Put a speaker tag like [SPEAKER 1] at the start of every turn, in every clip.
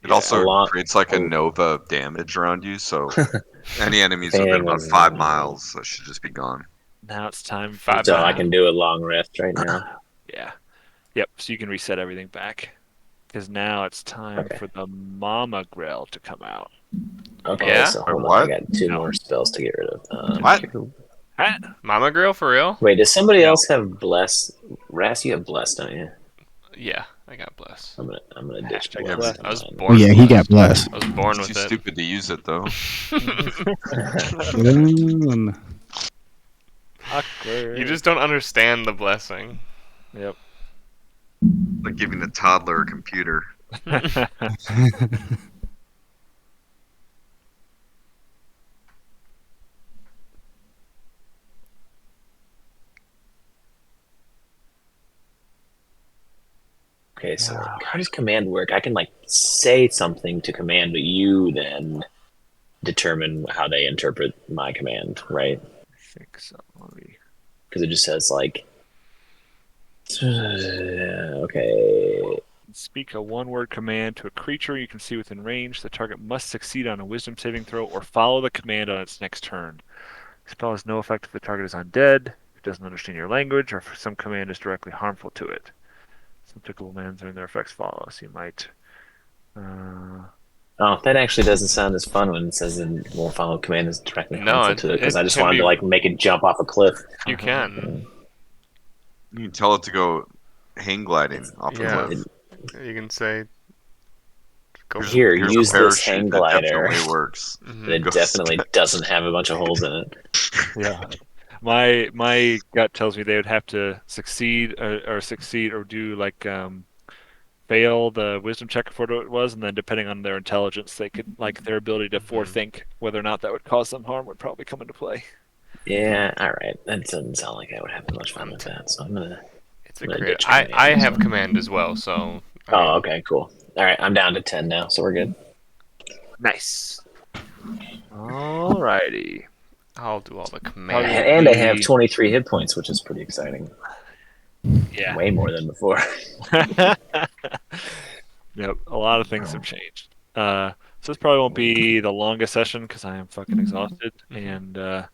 [SPEAKER 1] It also
[SPEAKER 2] lot.
[SPEAKER 1] creates like a nova of damage around you, so any enemies within
[SPEAKER 2] Hang
[SPEAKER 1] about
[SPEAKER 2] on.
[SPEAKER 1] 5 miles should just be gone.
[SPEAKER 3] Now it's time for
[SPEAKER 4] Five
[SPEAKER 2] So I
[SPEAKER 4] mile.
[SPEAKER 2] can do a long rest right now.
[SPEAKER 3] Yeah. Yep. So you can reset everything back. Because now it's time
[SPEAKER 2] Okay.
[SPEAKER 3] for the Mama Grill to come out.
[SPEAKER 2] Okay,
[SPEAKER 4] Yeah?
[SPEAKER 2] so hold
[SPEAKER 1] Wait,
[SPEAKER 2] on. I
[SPEAKER 1] what?
[SPEAKER 2] got 2
[SPEAKER 3] No.
[SPEAKER 2] more spells to get rid of.
[SPEAKER 1] What?
[SPEAKER 3] Huh?
[SPEAKER 4] Mama Grill for real?
[SPEAKER 2] Wait, does somebody
[SPEAKER 3] No.
[SPEAKER 2] else have bless? Ras, you have bless, don't you?
[SPEAKER 4] Yeah, I got bless.
[SPEAKER 2] I'm gonna ditch
[SPEAKER 3] Hashtag
[SPEAKER 2] bless.
[SPEAKER 3] bless.
[SPEAKER 4] I was
[SPEAKER 2] on
[SPEAKER 4] born.
[SPEAKER 5] Oh yeah, he got blessed.
[SPEAKER 4] I was born
[SPEAKER 1] He's
[SPEAKER 4] with
[SPEAKER 1] too
[SPEAKER 4] it.
[SPEAKER 1] stupid to use it though.
[SPEAKER 2] mine.
[SPEAKER 3] Awkward.
[SPEAKER 4] You just don't understand the blessing.
[SPEAKER 3] Yep.
[SPEAKER 1] Like giving a toddler a computer.
[SPEAKER 2] Okay, so how does command work? I can like say something to command, but you then determine how they interpret my command, right?
[SPEAKER 3] I think so.
[SPEAKER 2] Because it just says like, okay,
[SPEAKER 3] Speak a one-word command to a creature you can see within range. The target must succeed on a wisdom saving throw or follow the command on its next turn. The spell has no effect if the target is undead, if it doesn't understand your language, or if some command is directly harmful to it. Some typical commands and their effects follow, so you might...
[SPEAKER 2] oh, that actually doesn't sound as fun when it says it won't follow command is directly
[SPEAKER 4] No,
[SPEAKER 2] harmful to it. Because
[SPEAKER 4] it
[SPEAKER 2] I just
[SPEAKER 4] can
[SPEAKER 2] wanted
[SPEAKER 4] be-
[SPEAKER 2] to like make it jump off a cliff.
[SPEAKER 4] You can.
[SPEAKER 1] You can tell it to go hang gliding off the
[SPEAKER 4] Yeah.
[SPEAKER 1] cliff.
[SPEAKER 4] You can say. Go.
[SPEAKER 2] Here,
[SPEAKER 1] Here's
[SPEAKER 2] use
[SPEAKER 1] a
[SPEAKER 2] this
[SPEAKER 1] parachute
[SPEAKER 2] hang
[SPEAKER 1] that
[SPEAKER 2] glider.
[SPEAKER 1] definitely works.
[SPEAKER 2] And it
[SPEAKER 1] Go
[SPEAKER 2] definitely doesn't have a bunch of holes in it.
[SPEAKER 3] Yeah. My gut tells me they would have to succeed or do like fail the wisdom check for what it was, and then depending on their intelligence, they could like their ability to forethink whether or not that would cause them harm would probably come into play.
[SPEAKER 2] Yeah, all right. That doesn't sound like I would have much fun with that. So I'm gonna.
[SPEAKER 4] It's a
[SPEAKER 2] I'm gonna
[SPEAKER 4] great.
[SPEAKER 2] ditch
[SPEAKER 4] I
[SPEAKER 2] command,
[SPEAKER 4] have
[SPEAKER 2] so.
[SPEAKER 4] command as well, so. I
[SPEAKER 2] Oh,
[SPEAKER 4] mean,
[SPEAKER 2] okay, cool. All right, I'm down to 10 now, so we're good.
[SPEAKER 3] Nice. Alrighty.
[SPEAKER 4] I'll do all the
[SPEAKER 3] How
[SPEAKER 4] command.
[SPEAKER 3] do
[SPEAKER 2] And I have
[SPEAKER 3] we-
[SPEAKER 2] 23 hit points, which is pretty exciting.
[SPEAKER 3] Yeah.
[SPEAKER 2] Way more than before.
[SPEAKER 3] Yep. A lot of things have changed. So this probably won't be the longest session because I am fucking exhausted, and we'll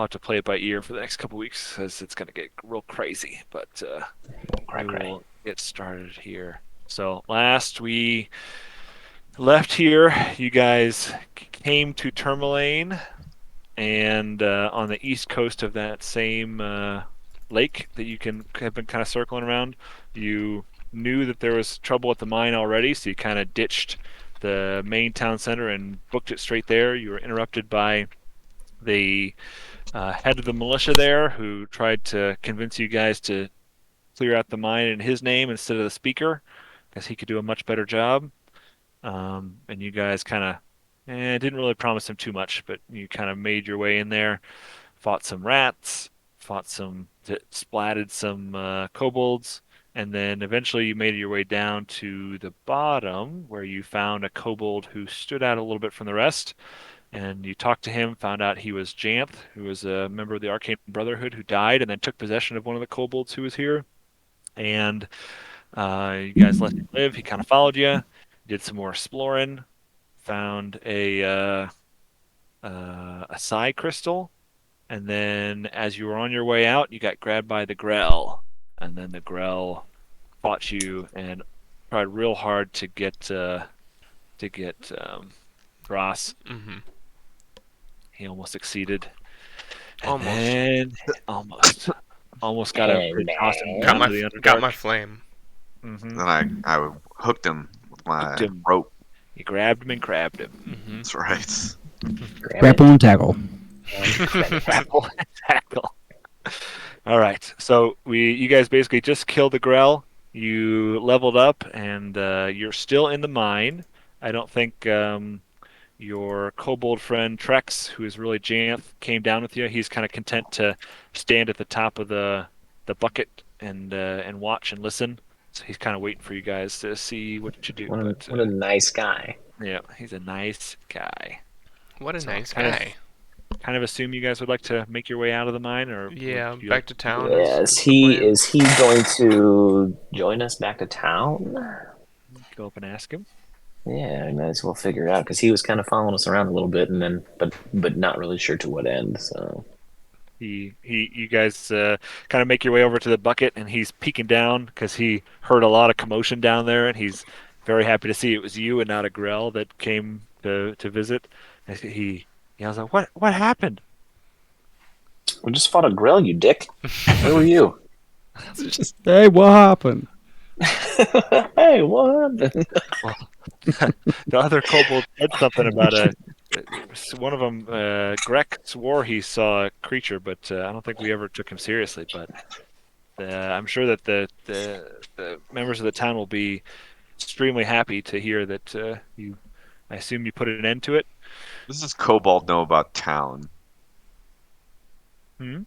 [SPEAKER 3] have to play it by ear for the next couple weeks because it's gonna get real crazy. But we will get started here. So last we left here, you guys came to Tourmaline, and on the east coast of that same lake that you have been kind of circling around, you knew that there was trouble at the mine already, so you kind of ditched the main town center and booked it straight there. You were interrupted by the head of the militia there, who tried to convince you guys to clear out the mine in his name instead of the speaker, because he could do a much better job. And you guys kind of didn't really promise him too much, but you kind of made your way in there, fought some rats, splatted some kobolds, and then eventually you made your way down to the bottom where you found a kobold who stood out a little bit from the rest. And you talked to him, found out he was Janth, who was a member of the Arcane Brotherhood who died and then took possession of one of the kobolds who was here. And you guys let him live. He kind of followed you, did some more exploring, found a psi crystal, and then as you were on your way out, you got grabbed by the Grell, and then the Grell fought you and tried real hard to get Ross.
[SPEAKER 4] Mm-hmm.
[SPEAKER 3] He almost succeeded.
[SPEAKER 4] Almost.
[SPEAKER 3] And almost got him. Tossed him
[SPEAKER 4] Got
[SPEAKER 3] down to the Underdark.
[SPEAKER 4] got my flame.
[SPEAKER 3] Mm-hmm.
[SPEAKER 1] Then I hooked him with my
[SPEAKER 3] Hooked him.
[SPEAKER 1] rope.
[SPEAKER 3] You grabbed him and crabbed him.
[SPEAKER 4] Mm-hmm.
[SPEAKER 1] That's right.
[SPEAKER 5] Grapple and tackle.
[SPEAKER 3] Grapple and tackle. All right. So you guys basically just killed the Grell. You leveled up, and you're still in the mine. I don't think your kobold friend Trex, who is really Janth, came down with you. He's kind of content to stand at the top of the bucket and watch and listen. So he's kind of waiting for you guys to see what you do.
[SPEAKER 2] What a nice guy.
[SPEAKER 3] Yeah, he's a nice guy.
[SPEAKER 4] What a
[SPEAKER 3] So
[SPEAKER 4] nice
[SPEAKER 3] kind of-
[SPEAKER 4] guy.
[SPEAKER 3] Kind of assume you guys would like to make your way out of the mine, or
[SPEAKER 4] Yeah,
[SPEAKER 3] would you
[SPEAKER 4] back to town.
[SPEAKER 2] Yeah, is he going to join us back to town?
[SPEAKER 3] Go up and ask him.
[SPEAKER 2] Yeah, I might as well figure it out because he was kind of following us around a little bit, and then but not really sure to what end. So
[SPEAKER 3] You guys kind of make your way over to the bucket, and he's peeking down because he heard a lot of commotion down there, and he's very happy to see it was you and not a Grell that came to visit. And he yells out, "What happened?"
[SPEAKER 2] we just fought a grill, you dick. Where were you?
[SPEAKER 5] Just, hey, what happened?
[SPEAKER 2] Hey, what happened?
[SPEAKER 3] The other kobold said something about one of them. Grek swore he saw a creature, but I don't think we ever took him seriously. But I'm sure that the members of the town will be extremely happy to hear that you. I assume you put an end to it.
[SPEAKER 1] What does Cobalt know about town?
[SPEAKER 3] Hmm?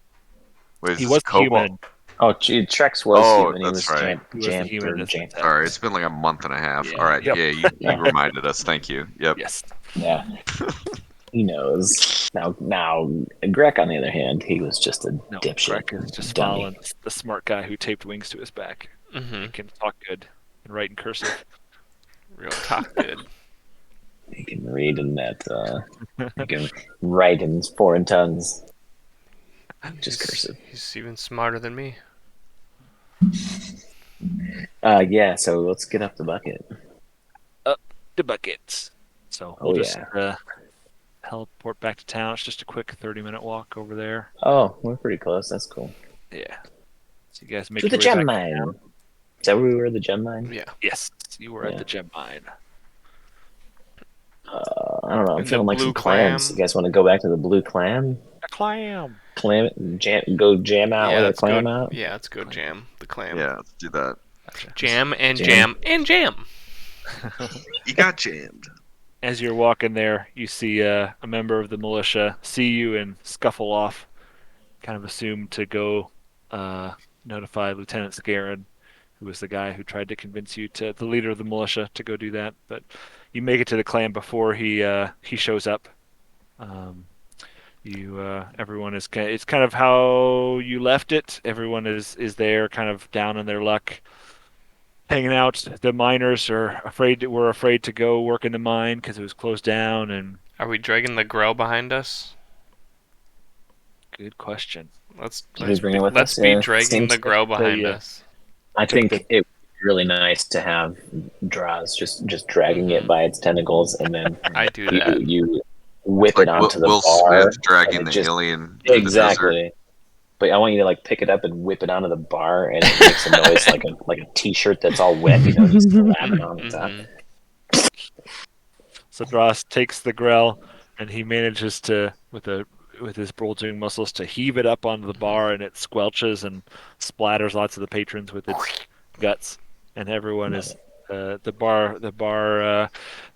[SPEAKER 1] Wait, is
[SPEAKER 3] He
[SPEAKER 1] this
[SPEAKER 3] was
[SPEAKER 1] Cobalt?
[SPEAKER 3] human.
[SPEAKER 2] Oh, Trex was
[SPEAKER 1] Oh,
[SPEAKER 2] human. He
[SPEAKER 1] that's
[SPEAKER 2] was
[SPEAKER 1] right.
[SPEAKER 3] He was the
[SPEAKER 2] jammed
[SPEAKER 3] human
[SPEAKER 2] or
[SPEAKER 3] that's
[SPEAKER 2] jammed.
[SPEAKER 3] attacked.
[SPEAKER 1] Sorry, it's been like a month and a half.
[SPEAKER 3] Yeah.
[SPEAKER 1] All right,
[SPEAKER 3] Yep.
[SPEAKER 1] yeah, you reminded us. Thank you. Yep.
[SPEAKER 3] Yes.
[SPEAKER 2] Yeah, he knows. Now, Greg, on the other hand, he was just a
[SPEAKER 3] No,
[SPEAKER 2] dipshit
[SPEAKER 3] Grek is just
[SPEAKER 2] dummy.
[SPEAKER 3] following the smart guy who taped wings to his back.
[SPEAKER 4] Mm-hmm.
[SPEAKER 3] He can talk good and write in cursive.
[SPEAKER 4] Real talk good.
[SPEAKER 2] He can read in that. He can write in foreign tongues. Just cursive.
[SPEAKER 4] He's even smarter than me.
[SPEAKER 2] Yeah. So let's get up the bucket.
[SPEAKER 3] The buckets. So we'll just teleport back to town. It's just a quick 30-minute walk over there.
[SPEAKER 2] Oh, we're pretty close. That's cool.
[SPEAKER 3] Yeah. So you guys make
[SPEAKER 2] To the
[SPEAKER 3] your way
[SPEAKER 2] gem
[SPEAKER 3] back
[SPEAKER 2] mine.
[SPEAKER 3] to town.
[SPEAKER 2] Is that where we were? The gem mine.
[SPEAKER 4] Yeah.
[SPEAKER 3] Yes, you were at
[SPEAKER 2] Yeah.
[SPEAKER 3] the gem mine.
[SPEAKER 2] I don't know. I'm
[SPEAKER 4] And the
[SPEAKER 2] feeling like
[SPEAKER 4] blue
[SPEAKER 2] some clams.
[SPEAKER 4] clam.
[SPEAKER 2] You guys want to go back to the blue clam?
[SPEAKER 3] A clam.
[SPEAKER 2] Go jam out
[SPEAKER 4] Yeah,
[SPEAKER 2] with a
[SPEAKER 4] let's
[SPEAKER 2] clam
[SPEAKER 4] go.
[SPEAKER 2] out.
[SPEAKER 4] Yeah, let's go jam the clam.
[SPEAKER 1] Yeah, let's do that.
[SPEAKER 4] Jam and
[SPEAKER 2] Jam.
[SPEAKER 4] jam and jam.
[SPEAKER 1] You got jammed.
[SPEAKER 3] As you're walking there, you see a member of the militia see you and scuffle off. Kind of assume to go notify Lieutenant Scarin, who was the guy who tried to convince you to the leader of the militia to go do that. But you make it to the clan before he shows up. Everyone is it's kind of how you left it. Everyone is there, kind of down on their luck, hanging out. The miners were afraid to go work in the mine because it was closed down. And
[SPEAKER 4] Are we dragging the grill behind us?
[SPEAKER 3] good question.
[SPEAKER 4] Let's
[SPEAKER 2] Did we bring it with
[SPEAKER 4] let's
[SPEAKER 2] us?
[SPEAKER 4] be
[SPEAKER 2] Yeah,
[SPEAKER 4] dragging
[SPEAKER 2] seems-
[SPEAKER 4] the grill behind
[SPEAKER 3] yeah.
[SPEAKER 4] us.
[SPEAKER 2] I think it would be really nice to have Draws just dragging it by its tentacles, and then
[SPEAKER 4] I do that.
[SPEAKER 2] you whip
[SPEAKER 1] It's like
[SPEAKER 2] it onto the
[SPEAKER 1] Will
[SPEAKER 2] bar.
[SPEAKER 1] Smith dragging
[SPEAKER 2] and
[SPEAKER 1] the
[SPEAKER 2] it just-
[SPEAKER 1] alien through the desert.
[SPEAKER 2] Exactly. But I want you to like pick it up and whip it onto the bar, and it makes a noise like a T-shirt that's all wet, just slapping on the top.
[SPEAKER 4] Mhm.
[SPEAKER 3] So Dross takes the grell, and he manages to, with his bulging muscles, to heave it up onto the bar, and it squelches and splatters lots of the patrons with its guts, and everyone is the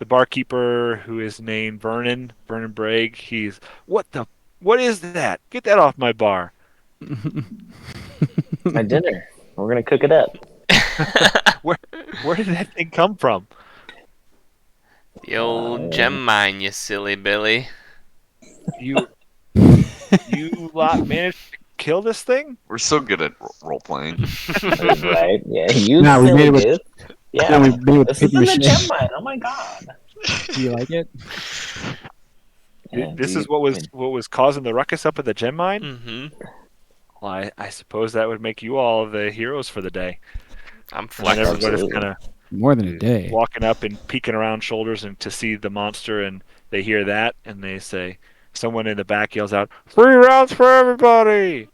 [SPEAKER 3] barkeeper, who is named Vernon Bragg. He's what is that? Get that off my bar!
[SPEAKER 2] My dinner. We're gonna cook it up.
[SPEAKER 3] Where did that thing come from?
[SPEAKER 4] The old gem mine, you silly Billy.
[SPEAKER 3] You lot managed to kill this thing?
[SPEAKER 1] We're so good at role playing.
[SPEAKER 2] Right? Yeah, you
[SPEAKER 5] No, we
[SPEAKER 2] silly
[SPEAKER 5] made it with-
[SPEAKER 2] dude. Yeah,
[SPEAKER 5] No, we made it with
[SPEAKER 2] this is
[SPEAKER 5] paper
[SPEAKER 2] in the
[SPEAKER 5] mache.
[SPEAKER 2] gem mine. Oh my god.
[SPEAKER 5] Do you like it?
[SPEAKER 2] Yeah,
[SPEAKER 3] This
[SPEAKER 2] do
[SPEAKER 3] is
[SPEAKER 2] you-
[SPEAKER 3] what was causing the ruckus up at the gem mine?
[SPEAKER 4] Mm-hmm.
[SPEAKER 3] Well, I suppose that would make you all the heroes for the day.
[SPEAKER 4] I'm
[SPEAKER 3] And then
[SPEAKER 4] flexing.
[SPEAKER 3] everybody's
[SPEAKER 2] Absolutely.
[SPEAKER 3] kind of
[SPEAKER 5] More than a day.
[SPEAKER 3] walking up and peeking around shoulders and to see the monster, and they hear that, and they say, someone in the back yells out, "Free rounds for everybody!"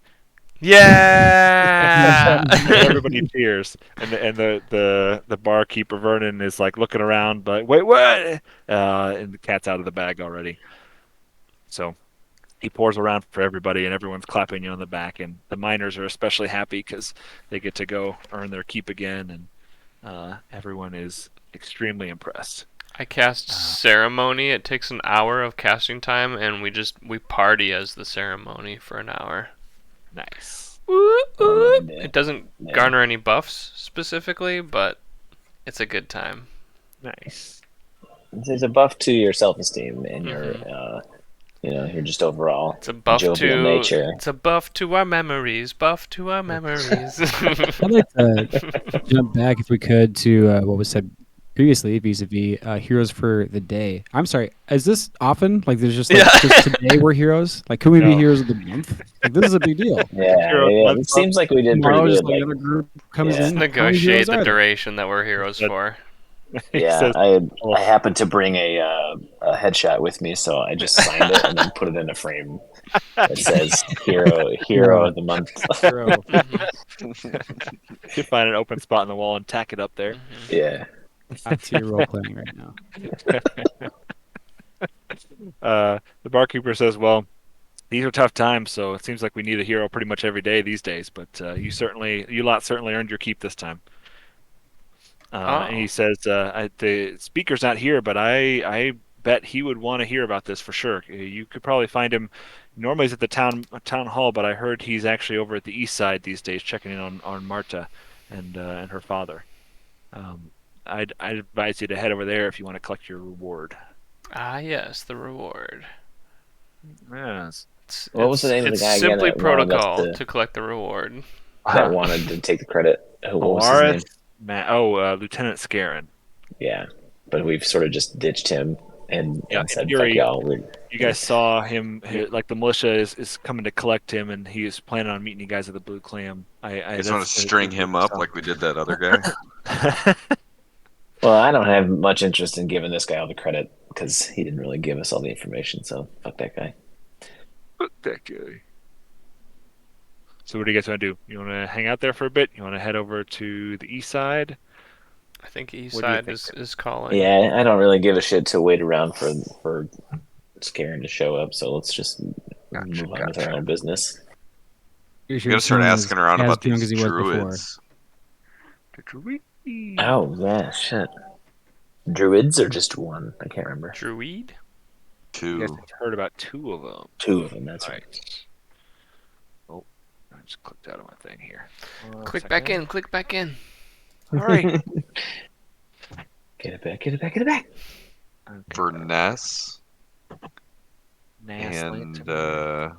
[SPEAKER 4] Yeah.
[SPEAKER 3] And everybody cheers, and the barkeeper Vernon is like looking around, but wait, what? And the cat's out of the bag already. So he pours around for everybody, and everyone's clapping you on the back, and the miners are especially happy because they get to go earn their keep again, and everyone is extremely impressed.
[SPEAKER 4] I cast ceremony. It takes an hour of casting time, and we party as the ceremony for an hour.
[SPEAKER 3] Nice.
[SPEAKER 4] It doesn't
[SPEAKER 2] Yeah.
[SPEAKER 4] garner any buffs specifically, but it's a good time.
[SPEAKER 3] Nice.
[SPEAKER 2] It's a buff to your self-esteem and your just overall
[SPEAKER 4] It's a buff
[SPEAKER 2] jovial nature.
[SPEAKER 4] It's a buff to our memories. Buff to our memories.
[SPEAKER 5] I'd like to jump back if we could to what was said previously vis-a-vis Heroes for the Day. I'm sorry, is this often? Like, there's just like
[SPEAKER 4] Yeah.
[SPEAKER 5] just today we're heroes. Like, could we be
[SPEAKER 3] No.
[SPEAKER 5] heroes of the month? Like, this is a big deal.
[SPEAKER 2] Yeah. It seems like we did pretty
[SPEAKER 5] Tomorrow, just
[SPEAKER 2] good.
[SPEAKER 5] like
[SPEAKER 2] Like,
[SPEAKER 5] another group comes
[SPEAKER 2] Yeah.
[SPEAKER 5] in. How many
[SPEAKER 4] Negotiate
[SPEAKER 5] heroes
[SPEAKER 4] the
[SPEAKER 5] are there?
[SPEAKER 4] duration that we're heroes
[SPEAKER 3] That-
[SPEAKER 4] for.
[SPEAKER 3] He
[SPEAKER 2] yeah,
[SPEAKER 3] says,
[SPEAKER 2] I happened to bring a headshot with me, so I just signed it and then put it in a frame that says hero of the month.
[SPEAKER 5] Hero.
[SPEAKER 3] you find an open spot in the wall and tack it up there.
[SPEAKER 2] Yeah.
[SPEAKER 5] Top tier role playing right now.
[SPEAKER 3] The barkeeper says, "Well, these are tough times, so it seems like we need a hero pretty much every day these days. But you lot certainly earned your keep this time." And he says, "The speaker's not here, but I bet he would want to hear about this for sure. You could probably find him. Normally he's at the town hall, but I heard he's actually over at the east side these days, checking in on Marta and her father. I'd advise you to head over there if you want to collect your reward."
[SPEAKER 4] Ah, yes, the reward.
[SPEAKER 3] Yes.
[SPEAKER 2] What was the name of the
[SPEAKER 4] It's
[SPEAKER 2] guy again
[SPEAKER 4] simply
[SPEAKER 2] that wanted us
[SPEAKER 4] protocol
[SPEAKER 2] to-
[SPEAKER 4] to collect the reward.
[SPEAKER 2] that wanted to take the credit? What was his name?
[SPEAKER 3] Lieutenant Scarin.
[SPEAKER 2] Yeah, but we've sort of just ditched him and
[SPEAKER 3] in
[SPEAKER 2] said,
[SPEAKER 3] theory,
[SPEAKER 2] "Fuck y'all."
[SPEAKER 3] You guys saw him, like the militia is coming to collect him, and he is planning on meeting you guys at the Blue Clam.
[SPEAKER 1] I just want to string him up like we did that other guy.
[SPEAKER 2] Well, I don't have much interest in giving this guy all the credit because he didn't really give us all the information. So fuck that guy.
[SPEAKER 3] That guy. So what do you guys want to do? You want to hang out there for a bit? You want to head over to the east side?
[SPEAKER 4] I think east
[SPEAKER 3] What do you
[SPEAKER 4] side
[SPEAKER 3] think?
[SPEAKER 4] is calling.
[SPEAKER 2] Yeah, I don't really give a shit to wait around for Scaring to show up. So let's just move on with our own business.
[SPEAKER 1] You gotta start asking around about these
[SPEAKER 5] He was before.
[SPEAKER 1] druids.
[SPEAKER 2] Oh yeah, shit. Druids or just one? I can't remember.
[SPEAKER 4] Druid?
[SPEAKER 3] You guys
[SPEAKER 1] Two.
[SPEAKER 3] have heard about two of them.
[SPEAKER 2] Two of them. That's
[SPEAKER 3] All
[SPEAKER 2] right.
[SPEAKER 3] right. Oh, I just clicked out of my thing here.
[SPEAKER 4] Click back in, click back in.
[SPEAKER 3] All right.
[SPEAKER 2] Get it back. Get it back. Get it back.
[SPEAKER 3] Okay.
[SPEAKER 1] For Ness
[SPEAKER 3] Nas
[SPEAKER 1] and
[SPEAKER 3] Lantamir.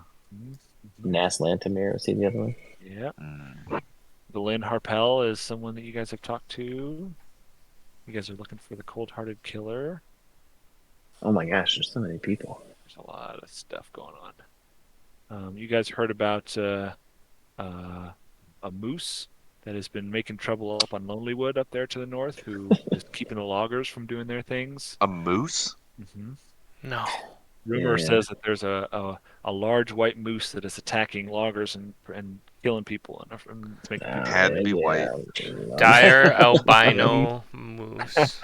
[SPEAKER 2] Nas Lantamir. Was he the other one?
[SPEAKER 3] Yeah.
[SPEAKER 1] mm,
[SPEAKER 3] The Lynn Harpel is someone that you guys have talked to. You guys are looking for the cold-hearted killer.
[SPEAKER 2] Oh my gosh, there's so many people.
[SPEAKER 3] There's a lot of stuff going on. You guys heard about a moose that has been making trouble up on Lonelywood up there to the north, who is keeping the loggers from doing their things.
[SPEAKER 1] a moose?
[SPEAKER 3] Mm-hmm.
[SPEAKER 4] No.
[SPEAKER 3] Rumor
[SPEAKER 2] Yeah.
[SPEAKER 3] says that there's a large white moose that is attacking loggers and killing people and it's making people.
[SPEAKER 1] Had to be white.
[SPEAKER 4] Dire albino moose.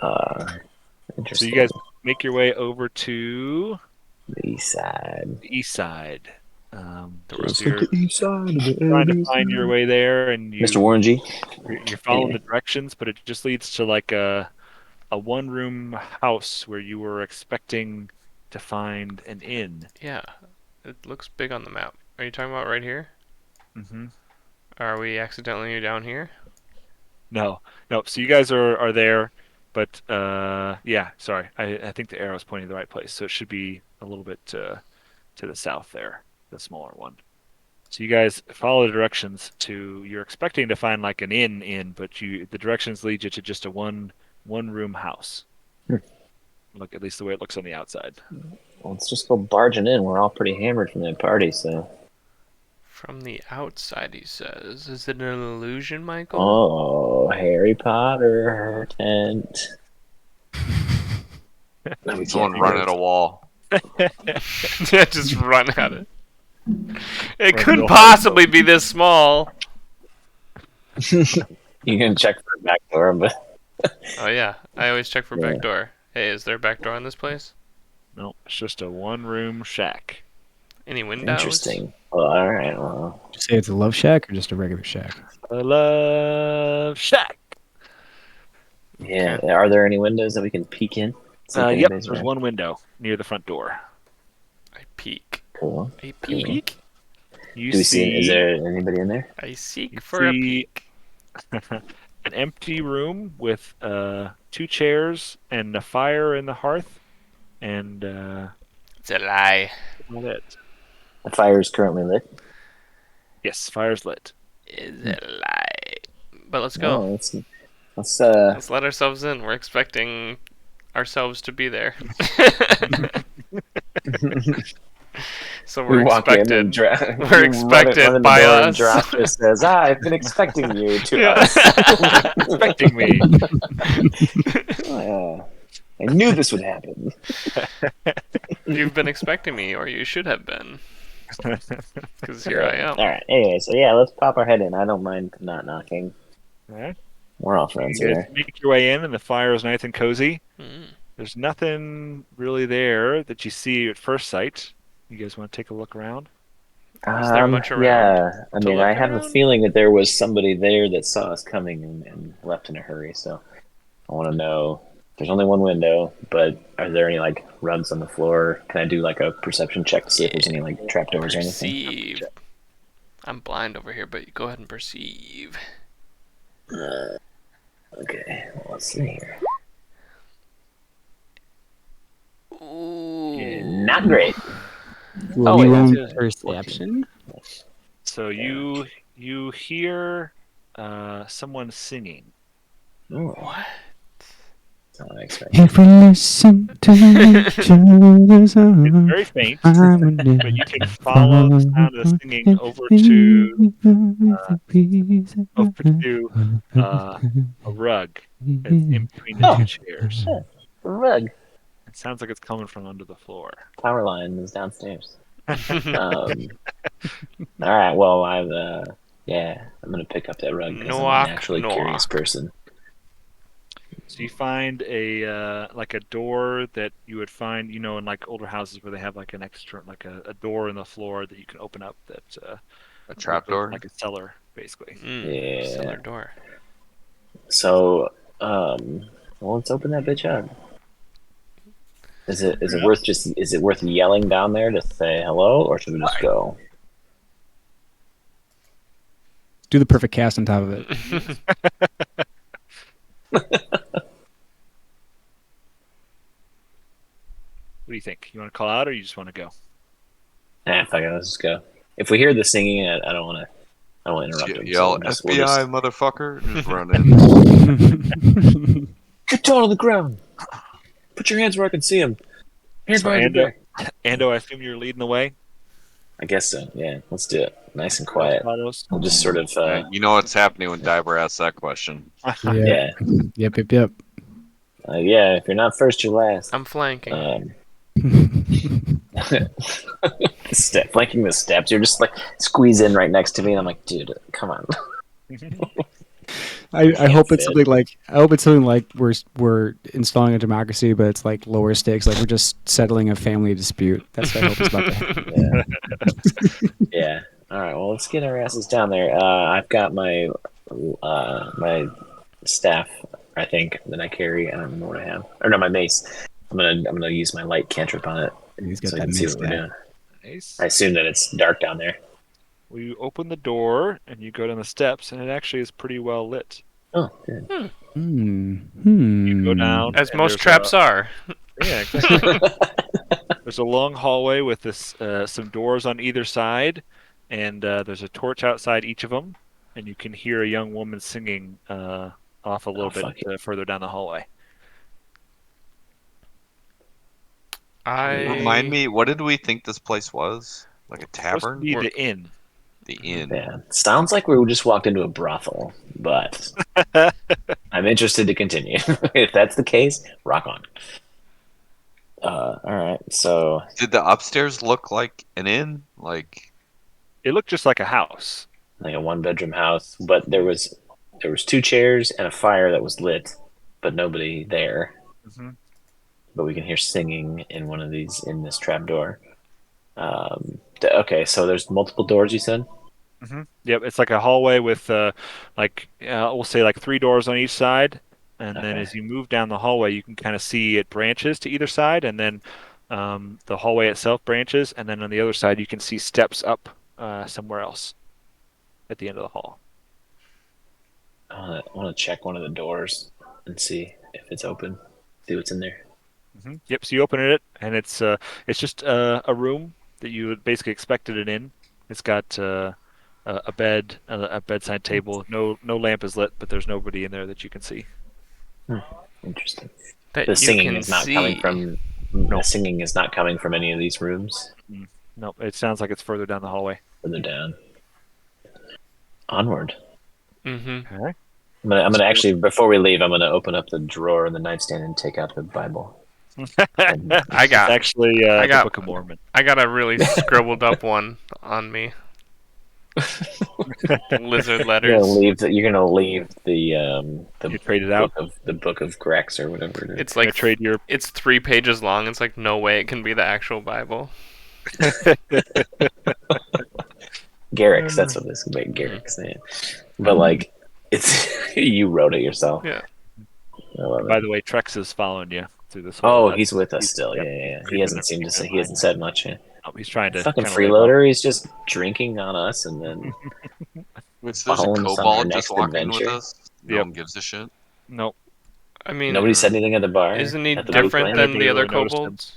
[SPEAKER 3] So
[SPEAKER 2] Interesting.
[SPEAKER 3] you guys make your way over to
[SPEAKER 2] The east side.
[SPEAKER 3] the east side.
[SPEAKER 4] Just
[SPEAKER 3] So you're trying to find your way there, and
[SPEAKER 2] Mr. Warren G.
[SPEAKER 3] you're following the directions, but it just leads to like a one-room house where you were expecting to find an inn.
[SPEAKER 4] Yeah. It looks big on the map. Are you talking about right here?
[SPEAKER 3] Mm-hmm.
[SPEAKER 4] Are we accidentally down here?
[SPEAKER 3] No. So you guys are there, but yeah. Sorry, I think the arrow is pointing to the right place, so it should be a little bit to the south there, the smaller one. So you guys follow the directions to. You're expecting to find like an inn, but the directions lead you to just a one-room house. Look, at least the way it looks on the outside.
[SPEAKER 2] Well, let's just go barging in. We're all pretty hammered from that party, so.
[SPEAKER 4] From the outside, he says. Is it an illusion, Michael?
[SPEAKER 2] Oh, Harry Potter tent.
[SPEAKER 1] Someone run at a wall.
[SPEAKER 4] Yeah, just run at it. It couldn't possibly be this small.
[SPEAKER 2] You can check for a back door, but
[SPEAKER 4] Oh yeah, I always check for
[SPEAKER 2] Yeah.
[SPEAKER 4] back door. Hey, is there a back door in this place?
[SPEAKER 3] No, it's just a one-room shack.
[SPEAKER 4] Any windows?
[SPEAKER 2] interesting. Well, all right. Well,
[SPEAKER 5] Did you say it's a love shack or just a regular shack?
[SPEAKER 3] A love shack.
[SPEAKER 2] yeah. Are there any windows that we can peek in? See if
[SPEAKER 3] Yep,
[SPEAKER 2] anybody's
[SPEAKER 3] there's
[SPEAKER 2] around?
[SPEAKER 3] one window near the front door.
[SPEAKER 4] I peek.
[SPEAKER 2] Cool.
[SPEAKER 4] I peek.
[SPEAKER 3] You
[SPEAKER 2] Do we see? Is
[SPEAKER 3] see
[SPEAKER 2] there anybody in there?
[SPEAKER 4] I seek
[SPEAKER 3] You
[SPEAKER 4] for a
[SPEAKER 3] see-
[SPEAKER 4] peek.
[SPEAKER 3] an empty room with 2 chairs and a fire in the hearth, and
[SPEAKER 4] It's a lie.
[SPEAKER 3] all that.
[SPEAKER 2] The fire is currently lit.
[SPEAKER 3] Yes, fire's lit.
[SPEAKER 4] It's a lie. But let's go.
[SPEAKER 2] Oh, let's
[SPEAKER 4] Let's let ourselves in. We're expecting ourselves to be there. So
[SPEAKER 2] we
[SPEAKER 4] we're
[SPEAKER 2] walk in and
[SPEAKER 4] expected. We're expected
[SPEAKER 2] run in the
[SPEAKER 4] by
[SPEAKER 2] door
[SPEAKER 4] us.
[SPEAKER 2] and Drop just says, "I've been expecting you to
[SPEAKER 4] Yeah.
[SPEAKER 2] us."
[SPEAKER 3] Expecting me.
[SPEAKER 2] I knew this would happen.
[SPEAKER 4] You've been expecting me, or you should have been. Because here I am.
[SPEAKER 2] All right. Anyway, so yeah, let's pop our head in. I don't mind not knocking.
[SPEAKER 3] Alright.
[SPEAKER 2] We're all friends
[SPEAKER 3] You guys
[SPEAKER 2] here.
[SPEAKER 3] make your way in, and the fire is nice and cozy.
[SPEAKER 4] Mm.
[SPEAKER 3] There's nothing really there that you see at first sight. You guys want to take a look around?
[SPEAKER 4] Is there much around
[SPEAKER 2] Yeah, I
[SPEAKER 4] to
[SPEAKER 2] mean,
[SPEAKER 4] look
[SPEAKER 2] I have a
[SPEAKER 4] around?
[SPEAKER 2] feeling that there was somebody there that saw us coming and left in a hurry. So I want to know. There's only one window, but are there any like rugs on the floor? Can I do like a perception check to see if there's any like trapdoors or anything?
[SPEAKER 4] Perceive. I'm blind over here, but you go ahead and perceive.
[SPEAKER 2] Okay, well, let's see here.
[SPEAKER 4] Ooh.
[SPEAKER 2] Not great.
[SPEAKER 5] Will
[SPEAKER 2] Oh,
[SPEAKER 5] we
[SPEAKER 2] wait,
[SPEAKER 5] roll
[SPEAKER 2] that's
[SPEAKER 5] perception?
[SPEAKER 3] So you hear someone singing.
[SPEAKER 2] Ooh,
[SPEAKER 4] What?
[SPEAKER 2] that's not what I expected.
[SPEAKER 5] If we listen to each other's
[SPEAKER 3] It's
[SPEAKER 5] song,
[SPEAKER 3] very faint,
[SPEAKER 5] I would
[SPEAKER 3] but you can follow the sound of the singing over to a rug that's in between the two chairs.
[SPEAKER 2] Rug.
[SPEAKER 3] It sounds like it's coming from under the floor.
[SPEAKER 2] Power line is downstairs. All right. Well, I'm gonna pick up that rug because I'm a
[SPEAKER 4] Knock,
[SPEAKER 2] naturally curious
[SPEAKER 4] knock.
[SPEAKER 2] person.
[SPEAKER 3] So you find a like a door that you would find, in like older houses where they have like an extra, like a door in the floor that you can open up. That
[SPEAKER 1] A trapdoor.
[SPEAKER 3] like a cellar, basically.
[SPEAKER 2] Yeah.
[SPEAKER 4] Cellar door.
[SPEAKER 2] So, well, let's open that bitch up. Is it worth yelling down there to say hello, or should we just go?
[SPEAKER 5] do the perfect cast on top of it.
[SPEAKER 3] What do you think? You want to call out, or you just want to go?
[SPEAKER 2] Fuck it, let's just go. If we hear the singing, I don't want to interrupt him.
[SPEAKER 1] Yell
[SPEAKER 2] so
[SPEAKER 1] FBI, motherfucker! Just run in.
[SPEAKER 2] Get down on the ground. Put your hands where I can see them. Hands
[SPEAKER 3] So
[SPEAKER 2] behind your back.
[SPEAKER 3] Ando, I assume you're leading the way.
[SPEAKER 2] I guess so. Yeah, let's do it. Nice and quiet.
[SPEAKER 3] Autos.
[SPEAKER 2] We'll just sort of.
[SPEAKER 1] You know what's happening when Diver asks that question.
[SPEAKER 2] Yeah.
[SPEAKER 5] Yep.
[SPEAKER 2] Yeah. If you're not first, you're last.
[SPEAKER 4] I'm flanking.
[SPEAKER 2] Flanking the steps. You're just like squeeze in right next to me, and I'm like, dude, come on.
[SPEAKER 5] I hope it's
[SPEAKER 2] fit.
[SPEAKER 5] something like we're installing a democracy, but it's like lower stakes. Like we're just settling a family dispute. That's what I hope is about to happen.
[SPEAKER 2] Yeah. All right. Well, let's get our asses down there. I've got my staff. I think that I carry. I don't remember what I have. Or no, my mace. I'm gonna use my light cantrip on it
[SPEAKER 5] He's got
[SPEAKER 2] so I
[SPEAKER 5] that
[SPEAKER 2] can see
[SPEAKER 5] mace
[SPEAKER 2] what we're doing.
[SPEAKER 3] Nice.
[SPEAKER 2] I assume that it's dark down there.
[SPEAKER 3] Well, you open the door and you go down the steps, and it actually is pretty well lit.
[SPEAKER 2] Oh, good.
[SPEAKER 3] You go down,
[SPEAKER 4] As
[SPEAKER 3] and
[SPEAKER 4] most
[SPEAKER 3] there's
[SPEAKER 4] traps are.
[SPEAKER 3] Yeah, exactly. There's a long hallway with some doors on either side, and there's a torch outside each of them, and you can hear a young woman singing off a little bit further down the hallway.
[SPEAKER 1] Remind me, what did we think this place was? Like a
[SPEAKER 3] Supposed to
[SPEAKER 1] tavern?
[SPEAKER 3] be the inn.
[SPEAKER 1] The inn.
[SPEAKER 2] Yeah. Sounds like we just walked into a brothel, but I'm interested to continue. If that's the case, rock on. All right. So
[SPEAKER 1] Did the upstairs look like an inn? Like
[SPEAKER 3] It looked just like a house.
[SPEAKER 2] like a one-bedroom house, but there was 2 chairs and a fire that was lit, but nobody there.
[SPEAKER 3] Mm-hmm.
[SPEAKER 2] But we can hear singing in one of these in this trapdoor. Okay, so there's multiple doors. You said.
[SPEAKER 3] Mm-hmm. Yep, it's like a hallway with we'll say like 3 doors on each side, and then
[SPEAKER 2] Okay.
[SPEAKER 3] as you move down the hallway, you can kind of see it branches to either side, and then the hallway itself branches, and then on the other side you can see steps up somewhere else at the end of the hall.
[SPEAKER 2] I want to check one of the doors and see if it's open. See what's in there.
[SPEAKER 3] Mm-hmm. Yep. So you open it, and it's just a room that you would basically expected it in. It's got a bed, a bedside table. No lamp is lit, but there's nobody in there that you can see.
[SPEAKER 2] Interesting.
[SPEAKER 4] That
[SPEAKER 2] The
[SPEAKER 4] you
[SPEAKER 2] singing
[SPEAKER 4] can
[SPEAKER 2] is not coming
[SPEAKER 4] see.
[SPEAKER 2] from.
[SPEAKER 3] No.
[SPEAKER 2] The singing is not coming from any of these rooms.
[SPEAKER 3] No, it sounds like it's further down the hallway.
[SPEAKER 2] Further down. Onward.
[SPEAKER 4] Mm-hmm.
[SPEAKER 3] Okay.
[SPEAKER 2] I'm gonna actually, before we leave, I'm gonna open up the drawer in the nightstand and take out the Bible. And
[SPEAKER 4] I
[SPEAKER 3] It's
[SPEAKER 4] got
[SPEAKER 3] actually
[SPEAKER 4] I
[SPEAKER 3] the
[SPEAKER 4] got
[SPEAKER 3] Book of Mormon.
[SPEAKER 4] I got a really scribbled up one on me. Lizard letters.
[SPEAKER 2] you're gonna leave the
[SPEAKER 3] You trade it out.
[SPEAKER 2] book of Grex or whatever it is.
[SPEAKER 4] It's
[SPEAKER 3] Gonna
[SPEAKER 4] like
[SPEAKER 3] trade your.
[SPEAKER 4] it's 3 pages long. It's like no way it can be the actual Bible.
[SPEAKER 2] Garrick's, that's what this is. Wait, Garrick's name. But like, it's you wrote it yourself.
[SPEAKER 4] Yeah.
[SPEAKER 2] I love
[SPEAKER 3] By
[SPEAKER 2] it.
[SPEAKER 3] the way, Trex is following you through this whole.
[SPEAKER 2] Oh, he's with us still.
[SPEAKER 3] yep,
[SPEAKER 2] Yeah. He
[SPEAKER 3] creeping
[SPEAKER 2] hasn't
[SPEAKER 3] up-
[SPEAKER 2] seemed to say.
[SPEAKER 3] creeping
[SPEAKER 2] He hasn't said much. Yeah.
[SPEAKER 3] up. He's trying to
[SPEAKER 2] Fucking
[SPEAKER 3] kind of lay low.
[SPEAKER 2] freeloader. He's just drinking on us and then
[SPEAKER 1] Wait, so there's a
[SPEAKER 2] following us on our
[SPEAKER 1] kobold just
[SPEAKER 2] next
[SPEAKER 1] walking with
[SPEAKER 2] adventure.
[SPEAKER 1] us? No
[SPEAKER 3] Yep.
[SPEAKER 1] one gives a shit?
[SPEAKER 3] Nope.
[SPEAKER 4] I mean,
[SPEAKER 2] Nobody said anything at the bar.
[SPEAKER 4] isn't he
[SPEAKER 2] at the
[SPEAKER 4] different
[SPEAKER 2] booth
[SPEAKER 4] than
[SPEAKER 3] Nobody
[SPEAKER 4] the other
[SPEAKER 3] really noticed him.
[SPEAKER 4] kobolds?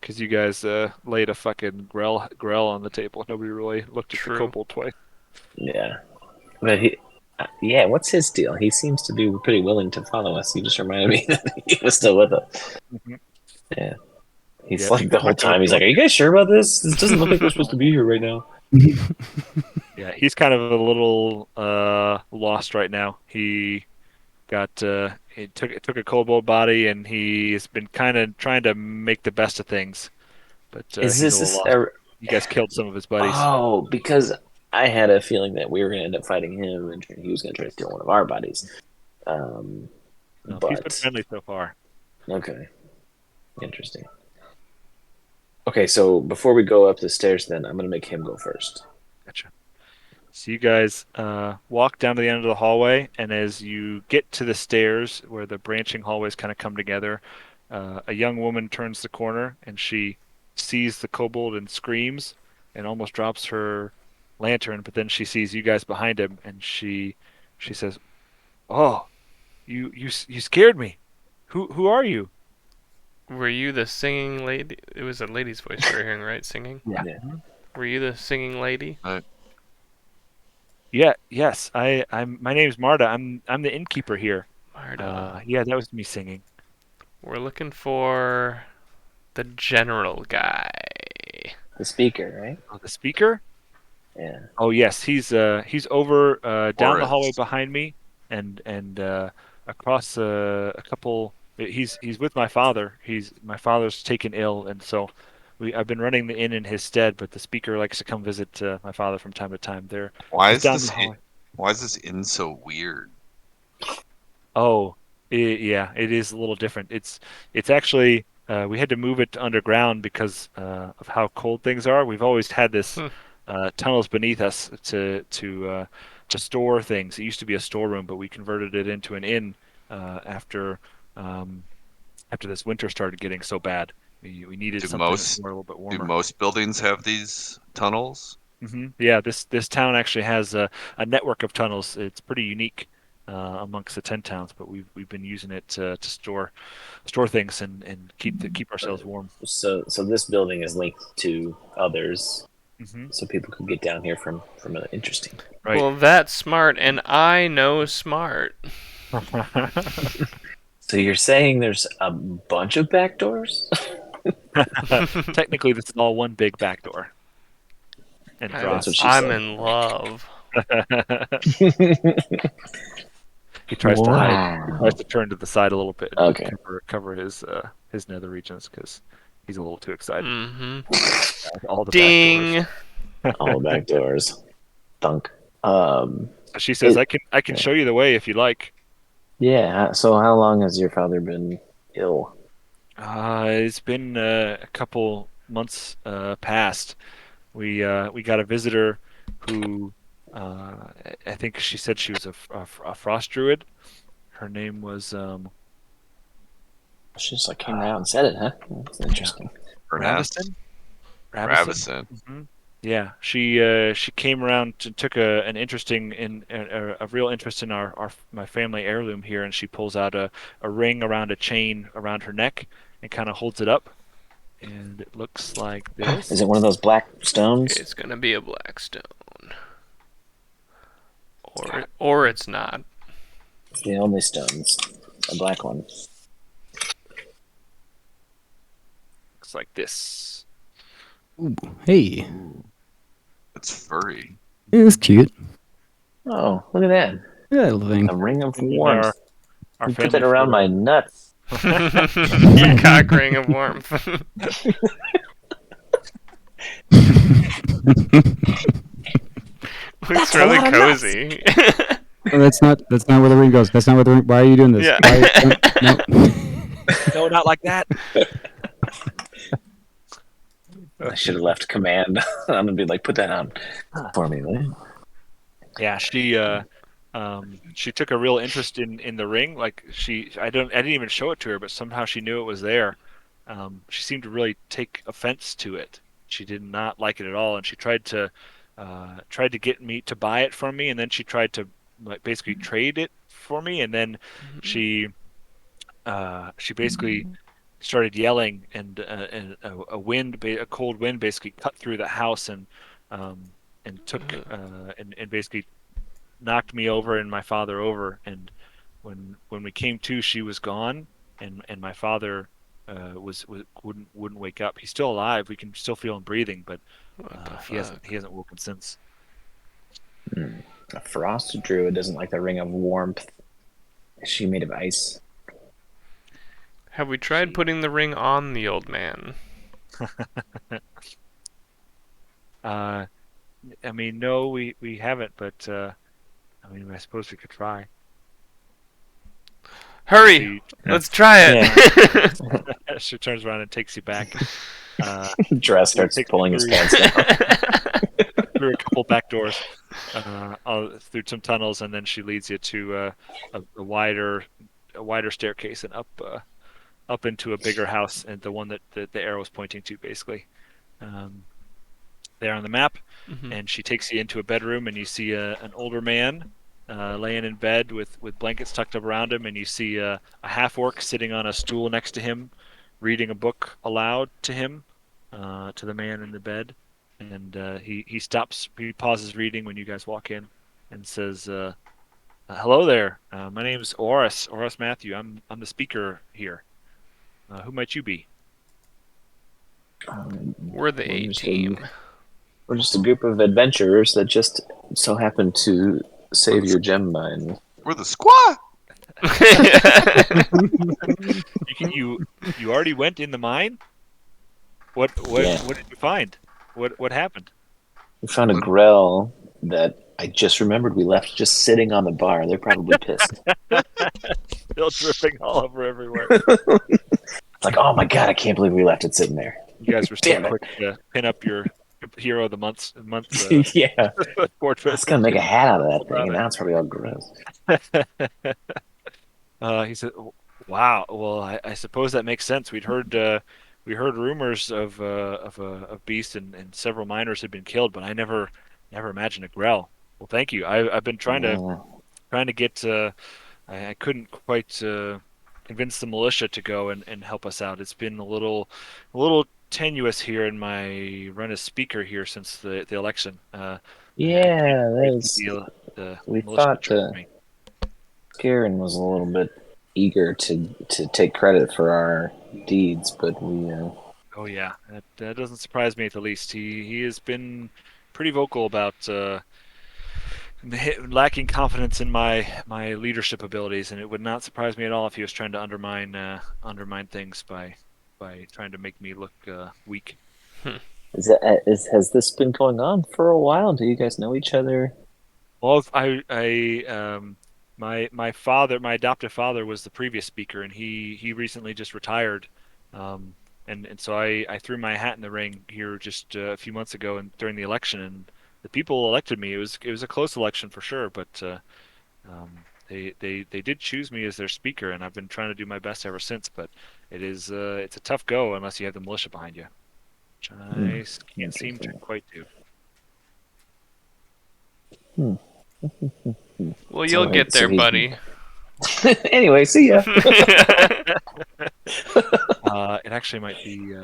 [SPEAKER 3] Because you guys laid a fucking grell on the table. Nobody really looked at
[SPEAKER 4] True.
[SPEAKER 3] the kobold twice.
[SPEAKER 2] Yeah, but yeah. What's his deal? He seems to be pretty willing to follow us. He just reminded me that he was still with us.
[SPEAKER 3] Mhm.
[SPEAKER 2] Yeah, he's
[SPEAKER 3] Yeah,
[SPEAKER 2] like the whole
[SPEAKER 3] fucking with
[SPEAKER 2] time. He's
[SPEAKER 3] you.
[SPEAKER 2] like, "Are you guys sure about this? This doesn't look like we're supposed to be here right now."
[SPEAKER 3] Yeah, he's kind of a little lost right now. He took a kobold body and he's been kind of trying to make the best of things, but
[SPEAKER 2] Is
[SPEAKER 3] he's a
[SPEAKER 2] this
[SPEAKER 3] little
[SPEAKER 2] this?
[SPEAKER 3] lost. You guys killed some of his buddies.
[SPEAKER 2] Oh, because I had a feeling that we were going to end up fighting him, and he was going to try to steal one of our bodies.
[SPEAKER 3] No, he's been
[SPEAKER 2] But
[SPEAKER 3] friendly so far.
[SPEAKER 2] okay, interesting. Okay, so before we go up the stairs, then I'm going to make him go first.
[SPEAKER 3] Gotcha. So you guys walk down to the end of the hallway, and as you get to the stairs where the branching hallways kind of come together, a young woman turns the corner and she sees the kobold and screams and almost drops her lantern, but then she sees you guys behind him and she says, "Oh, you scared me. Who are you?"
[SPEAKER 4] Were you the singing lady? It was a lady's voice we were hearing, right? Singing.
[SPEAKER 3] Yeah.
[SPEAKER 4] Were you the singing lady?
[SPEAKER 3] Yeah, yes. I'm my name's Marta. I'm the innkeeper here.
[SPEAKER 4] Marta.
[SPEAKER 3] Yeah, that was me singing.
[SPEAKER 4] We're looking for the general guy.
[SPEAKER 2] The speaker, right?
[SPEAKER 3] Oh, the speaker?
[SPEAKER 2] Yeah.
[SPEAKER 3] Oh yes, he's over down the hallway
[SPEAKER 1] Forrest.
[SPEAKER 3] behind me, and across a couple. He's with my father. My father's taken ill, and so I've been running the inn in his stead. But the speaker likes to come visit my father from time to time.
[SPEAKER 1] Why
[SPEAKER 3] He's
[SPEAKER 1] is
[SPEAKER 3] down
[SPEAKER 1] this
[SPEAKER 3] the hallway.
[SPEAKER 1] why is this inn so weird?
[SPEAKER 3] Oh, yeah, it is a little different. It's actually we had to move it to underground because of how cold things are. We've always had this
[SPEAKER 4] Hmm.
[SPEAKER 3] tunnels beneath us to store things. It used to be a storeroom, but we converted it into an inn after after this winter started getting so bad. We needed
[SPEAKER 1] Do
[SPEAKER 3] something
[SPEAKER 1] most-
[SPEAKER 3] that's more, a little bit
[SPEAKER 1] Do
[SPEAKER 3] warmer.
[SPEAKER 1] most buildings have these tunnels?
[SPEAKER 3] Yeah, this town actually has a network of tunnels. It's pretty unique amongst the 10 towns, but we've been using it to store things and keep ourselves warm.
[SPEAKER 2] So this building is linked to others,
[SPEAKER 3] Hmm
[SPEAKER 2] so people could get down here from an interesting.
[SPEAKER 3] Right.
[SPEAKER 4] Well, that's smart, and I know smart.
[SPEAKER 2] So you're saying there's a bunch of back doors?
[SPEAKER 3] Technically, this is all one big back door. And
[SPEAKER 2] That's what she
[SPEAKER 4] I'm
[SPEAKER 2] said.
[SPEAKER 4] in love.
[SPEAKER 3] he tries to hide. He
[SPEAKER 2] Wow.
[SPEAKER 3] tries to turn to the side a little bit and
[SPEAKER 2] Okay.
[SPEAKER 3] cover his nether regions because he's a little too excited.
[SPEAKER 4] Mm-hmm.
[SPEAKER 3] All the
[SPEAKER 4] Ding.
[SPEAKER 3] back
[SPEAKER 2] All the back doors. Thunk.
[SPEAKER 3] doors. She says, "I can show you the way if you like."
[SPEAKER 2] Yeah. So how long has your father been ill?
[SPEAKER 3] It's been a couple months past. We got a visitor who I think she said she was a frost druid. Her name was
[SPEAKER 2] She just like came out and said it, huh? That's interesting.
[SPEAKER 3] Ravison.
[SPEAKER 1] Ravison.
[SPEAKER 3] Mhm. Yeah, she came around and took an interesting a real interest in my family heirloom here, and she pulls out a ring around a chain around her neck and kind of holds it up, and it looks like this.
[SPEAKER 2] Is it one of those black stones?
[SPEAKER 4] It's gonna be a black stone. Or it's not.
[SPEAKER 2] The only stones. A black one.
[SPEAKER 3] Looks like this.
[SPEAKER 5] Ooh, hey,
[SPEAKER 1] It's furry.
[SPEAKER 5] yeah, that's cute.
[SPEAKER 2] Oh, look at that.
[SPEAKER 5] Yeah, little thing.
[SPEAKER 2] A ring of
[SPEAKER 3] And
[SPEAKER 2] warmth.
[SPEAKER 3] our
[SPEAKER 2] You put
[SPEAKER 3] family
[SPEAKER 2] that around
[SPEAKER 3] photo.
[SPEAKER 2] my nuts.
[SPEAKER 4] Your cock ring of warmth. Looks
[SPEAKER 2] a
[SPEAKER 4] really
[SPEAKER 2] lot of nuts.
[SPEAKER 4] cozy.
[SPEAKER 5] Oh, that's not where the ring goes. That's not where the ring. Why are you doing this?
[SPEAKER 4] Yeah.
[SPEAKER 5] Why no.
[SPEAKER 3] No, not like that.
[SPEAKER 2] I should have left command. I'm gonna be like, put that on for me, man.
[SPEAKER 3] Yeah, she took a real interest in the ring. Like I didn't even show it to her, but somehow she knew it was there. She seemed to really take offense to it. She did not like it at all, and she tried to get me to buy it from me, and then she tried to like basically trade it for me, and then she she basically started yelling, and a cold wind basically cut through the house um, and took and basically knocked me over and my father over. And when we came to, she was gone, and my father wouldn't wake up. He's still alive. We can still feel him breathing, but
[SPEAKER 4] What the
[SPEAKER 3] he hasn't
[SPEAKER 4] fuck?
[SPEAKER 3] he hasn't woken since.
[SPEAKER 2] A frost druid doesn't like the ring of warmth. Is she made of ice?
[SPEAKER 4] Have we tried putting the ring on the old man?
[SPEAKER 3] I mean, no, we haven't, but I mean, I suppose we could try.
[SPEAKER 4] Hurry!
[SPEAKER 3] She,
[SPEAKER 4] Let's try it!
[SPEAKER 3] she turns around and takes you back.
[SPEAKER 2] Dress starts
[SPEAKER 3] Takes
[SPEAKER 2] pulling
[SPEAKER 3] me
[SPEAKER 2] his
[SPEAKER 3] through-
[SPEAKER 2] pants down.
[SPEAKER 3] through a couple back doors, through some tunnels, and then she leads you to a wider staircase and up into a bigger house, and the one that the arrow was pointing to, basically. There on the map, and she takes you into a bedroom, and you see an older man laying in bed with blankets tucked up around him, and you see a half orc sitting on a stool next to him, reading a book aloud to him, to the man in the bed. And he pauses reading when you guys walk in, and says, "Hello there. My name's Oris Matthew. I'm the speaker here. Who might you be?"
[SPEAKER 4] We're the A team.
[SPEAKER 2] We're just a group of adventurers that just so happen to save your gem mine.
[SPEAKER 1] We're the squad.
[SPEAKER 3] You already went in the mine? What
[SPEAKER 2] Yeah.
[SPEAKER 3] what did you find? What happened?
[SPEAKER 2] We found a grell that I just remembered we left just sitting on the bar. They're probably pissed.
[SPEAKER 3] Still dripping all over everywhere.
[SPEAKER 2] It's like, oh my god, I can't believe we left it sitting there.
[SPEAKER 3] You guys were so
[SPEAKER 2] Damn it.
[SPEAKER 3] quick to pin up your hero of the month
[SPEAKER 2] Yeah. I
[SPEAKER 3] portrait.
[SPEAKER 2] was gonna make a hat out of that thing, and now it's probably all gross.
[SPEAKER 3] He said, "Wow. Well, I suppose that makes sense. We heard rumors of a beast, and several miners had been killed, but I never imagined a grell. Well, thank you. I've been trying to get. I couldn't quite convince the militia to go and help us out. It's been a little tenuous here in my run as speaker here since the election. I
[SPEAKER 2] Yeah,
[SPEAKER 3] can't quite
[SPEAKER 2] that's.
[SPEAKER 3] the
[SPEAKER 2] We
[SPEAKER 3] militia
[SPEAKER 2] thought
[SPEAKER 3] trust me.
[SPEAKER 2] Kieran was a little bit eager to take credit for our deeds, but we.
[SPEAKER 3] Oh yeah, that doesn't surprise me at the least. He has been pretty vocal about lacking confidence in my leadership abilities, and it would not surprise me at all if he was trying to undermine things by trying to make me look weak.
[SPEAKER 2] Has this been going on for a while? Do you guys know each other?
[SPEAKER 3] Well, my adoptive father was the previous speaker, and he recently just retired. And so I threw my hat in the ring here just a few months ago and during the election, and the people elected me. It was a close election for sure, but they did choose me as their speaker, and I've been trying to do my best ever since. But it's a tough go unless you have the militia behind you, which I can't seem to quite do.
[SPEAKER 4] Well, you'll
[SPEAKER 2] Alright,
[SPEAKER 4] get there,
[SPEAKER 2] so
[SPEAKER 4] buddy.
[SPEAKER 2] Anyway, see ya.
[SPEAKER 3] It actually might be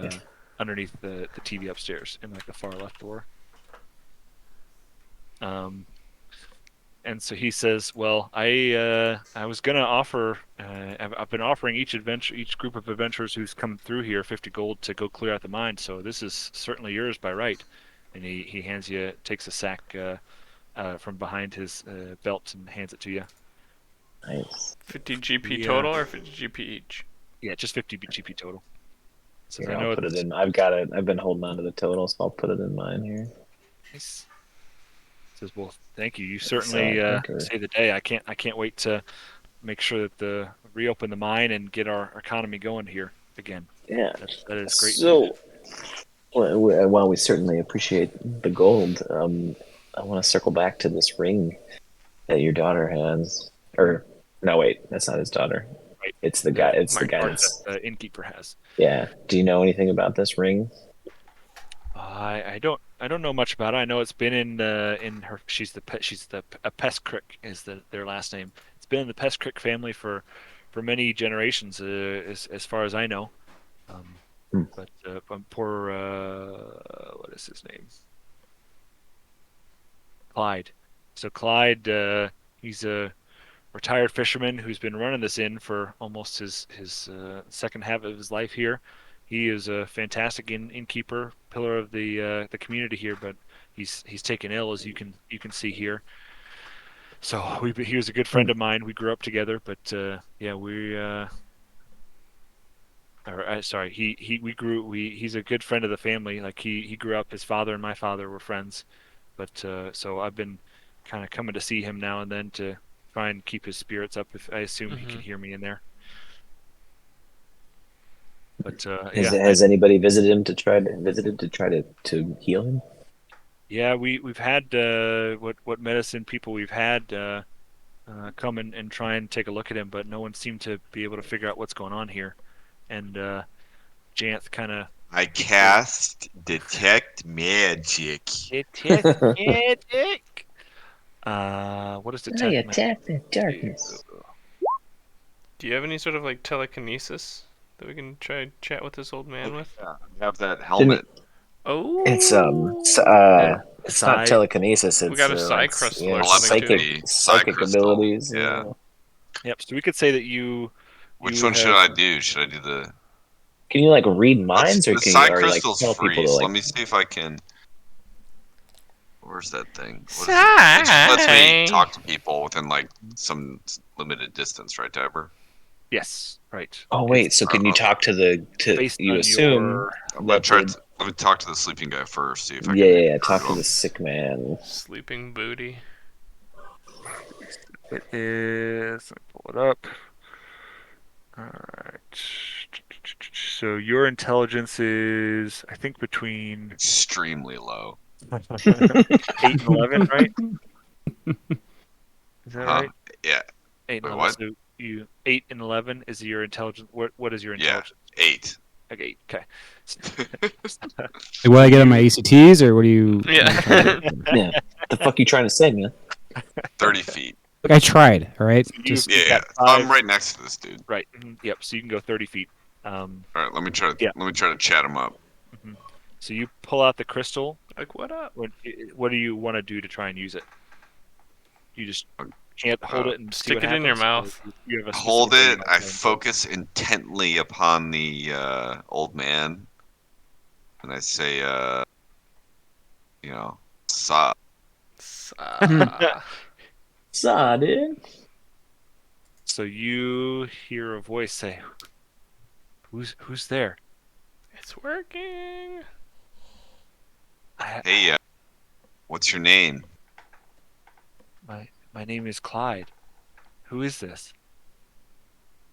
[SPEAKER 3] underneath the TV upstairs in like the far left door. And and so he says, "Well, I was gonna offer. I've been offering each group of adventurers who's come through here 50 gold to go clear out the mine. So this is certainly yours by right." And he takes a sack from behind his belt and hands it to you.
[SPEAKER 2] Nice.
[SPEAKER 4] 50 GP
[SPEAKER 3] Yeah.
[SPEAKER 4] total or 50 GP each?
[SPEAKER 3] Yeah, just 50 GP total. Says,
[SPEAKER 2] Here,
[SPEAKER 3] I know
[SPEAKER 2] I'll put it
[SPEAKER 3] it's
[SPEAKER 2] in. I've got it. I've been holding on to the total, so I'll put it in mine here.
[SPEAKER 3] nice. Says, well, thank you. You
[SPEAKER 2] So,
[SPEAKER 3] certainly
[SPEAKER 2] anchor.
[SPEAKER 3] saved the day. I can't wait to make sure that reopen the mine and get our economy going here again.
[SPEAKER 2] Yeah.
[SPEAKER 3] That is great news.
[SPEAKER 2] So, while we certainly appreciate the gold, I want to circle back to this ring that your daughter has. Or no, wait, that's not his daughter.
[SPEAKER 3] Right.
[SPEAKER 2] It's the guy. It's the
[SPEAKER 4] Mark
[SPEAKER 2] guy
[SPEAKER 3] Or
[SPEAKER 2] that's.
[SPEAKER 3] that the innkeeper has.
[SPEAKER 2] Yeah. Do you know anything about this ring?
[SPEAKER 3] I don't know much about it. I know it's been in her. She's a Pescrick is their last name. It's been in the Pescrick family for many generations, as far as I know. But poor what is his name? Clyde. So Clyde, he's a retired fisherman who's been running this inn for almost his second half of his life here. He is a fantastic innkeeper, pillar of the community here, but he's taken ill, as you can see here. So he was a good friend of mine. We grew up together, but yeah, sorry, he's a good friend of the family. Like he grew up. His father and my father were friends, but so I've been kind of coming to see him now and then to try and keep his spirits up. If I assume he can hear me in there. But
[SPEAKER 2] Has anybody visited him to try to heal him?
[SPEAKER 3] yeah, we've had what medicine people we've had come and try and take a look at him, but no one seemed to be able to figure out what's going on here. And Janth kind of
[SPEAKER 1] I cast detect magic.
[SPEAKER 3] magic. What does detect magic
[SPEAKER 2] the darkness.
[SPEAKER 3] do?
[SPEAKER 4] Do you have any sort of like telekinesis that we can try to chat with this old man with?
[SPEAKER 1] Yeah, I have that helmet.
[SPEAKER 4] Oh,
[SPEAKER 2] It's it's not
[SPEAKER 3] Psi-
[SPEAKER 2] telekinesis. It's
[SPEAKER 4] we got a psi
[SPEAKER 2] like,
[SPEAKER 4] crystal
[SPEAKER 2] yeah,
[SPEAKER 4] or something
[SPEAKER 1] Telepathy,
[SPEAKER 4] too.
[SPEAKER 2] psychic
[SPEAKER 1] crystal,
[SPEAKER 2] abilities.
[SPEAKER 1] yeah.
[SPEAKER 3] Yep. So we could say that you.
[SPEAKER 1] Which
[SPEAKER 3] you
[SPEAKER 1] one should
[SPEAKER 3] have-
[SPEAKER 1] I do? Should I do the?
[SPEAKER 2] Can you like read minds, or
[SPEAKER 1] The
[SPEAKER 2] can you
[SPEAKER 1] psi
[SPEAKER 2] or like
[SPEAKER 1] crystal's
[SPEAKER 2] tell
[SPEAKER 1] free.
[SPEAKER 2] people to
[SPEAKER 1] So
[SPEAKER 2] like?
[SPEAKER 1] let me see if I can. Where's that thing? What is it? It just lets me talk to people within like some limited distance, right, Tiber?
[SPEAKER 3] Yes. Right.
[SPEAKER 2] Oh wait, so can you talk to
[SPEAKER 3] Based
[SPEAKER 2] you
[SPEAKER 3] on
[SPEAKER 2] assume
[SPEAKER 3] your
[SPEAKER 1] I'm gonna
[SPEAKER 2] that
[SPEAKER 1] try.
[SPEAKER 2] the,
[SPEAKER 1] Let me talk to the sleeping guy first. See if I
[SPEAKER 2] yeah,
[SPEAKER 1] can.
[SPEAKER 2] yeah, talk to
[SPEAKER 1] him.
[SPEAKER 2] the sick man.
[SPEAKER 4] Sleeping booty.
[SPEAKER 3] It is. Let me pull it up. All right. So your intelligence is, I think, between
[SPEAKER 1] Extremely low.
[SPEAKER 3] 8 and 11, right? Is that
[SPEAKER 1] Huh?
[SPEAKER 3] right?
[SPEAKER 1] Yeah.
[SPEAKER 3] 8 and
[SPEAKER 1] Wait,
[SPEAKER 3] 11.
[SPEAKER 1] what?
[SPEAKER 3] So you 8 and 11 is your intelligence. What is your
[SPEAKER 1] Yeah.
[SPEAKER 3] intelligence?
[SPEAKER 1] 8.
[SPEAKER 3] Like 8. Okay.
[SPEAKER 5] Like, what I get on my ACTs, or what do you?
[SPEAKER 4] Yeah.
[SPEAKER 2] Yeah, the fuck you trying to say, man?
[SPEAKER 1] 30 feet.
[SPEAKER 5] Look, I tried. All right,
[SPEAKER 3] So
[SPEAKER 5] just
[SPEAKER 3] you've
[SPEAKER 1] Yeah.
[SPEAKER 3] got
[SPEAKER 1] So I'm
[SPEAKER 3] 5.
[SPEAKER 1] right next to this dude.
[SPEAKER 3] Right. Yep. So you can go 30 feet.
[SPEAKER 1] All right. Let me try to.
[SPEAKER 3] Yeah.
[SPEAKER 1] Let me try to chat him up.
[SPEAKER 3] Mhm. So you pull out the crystal.
[SPEAKER 4] Like what up?
[SPEAKER 3] What do you want to do to try and use it? You just can't hold it and see
[SPEAKER 4] Stick
[SPEAKER 3] what
[SPEAKER 4] it in your
[SPEAKER 3] happens?
[SPEAKER 4] mouth.
[SPEAKER 3] Or you have a
[SPEAKER 1] Hold
[SPEAKER 3] specific way you
[SPEAKER 1] it.
[SPEAKER 3] want
[SPEAKER 1] I
[SPEAKER 3] to try and do it?
[SPEAKER 1] focus intently upon the old man, and I say, you know, "Sup."
[SPEAKER 2] Saw, dude.
[SPEAKER 3] So you hear a voice say, "Who's there?"
[SPEAKER 4] It's working.
[SPEAKER 1] Hey, what's your name?
[SPEAKER 3] My name is Clyde. Who is this?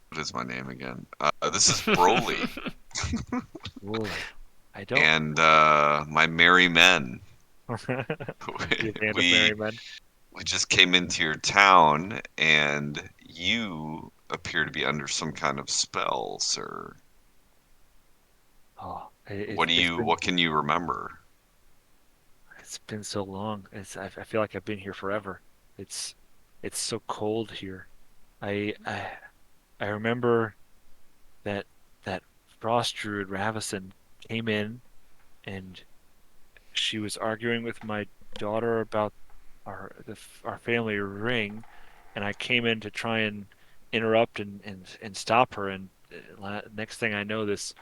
[SPEAKER 1] What is my name again? This is Broly
[SPEAKER 3] Whoa, I don't.
[SPEAKER 1] and my merry men.
[SPEAKER 3] Your band of
[SPEAKER 1] we
[SPEAKER 3] merry men.
[SPEAKER 1] we just came into your town, and you appear to be under some kind of spell, sir.
[SPEAKER 3] Oh,
[SPEAKER 1] What can you remember?
[SPEAKER 3] it's been so long. I feel like I've been here forever. It's so cold here. I remember that frost druid Ravison came in and she was arguing with my daughter about our family ring, and I came in to try and interrupt and stop her. And next thing I know, this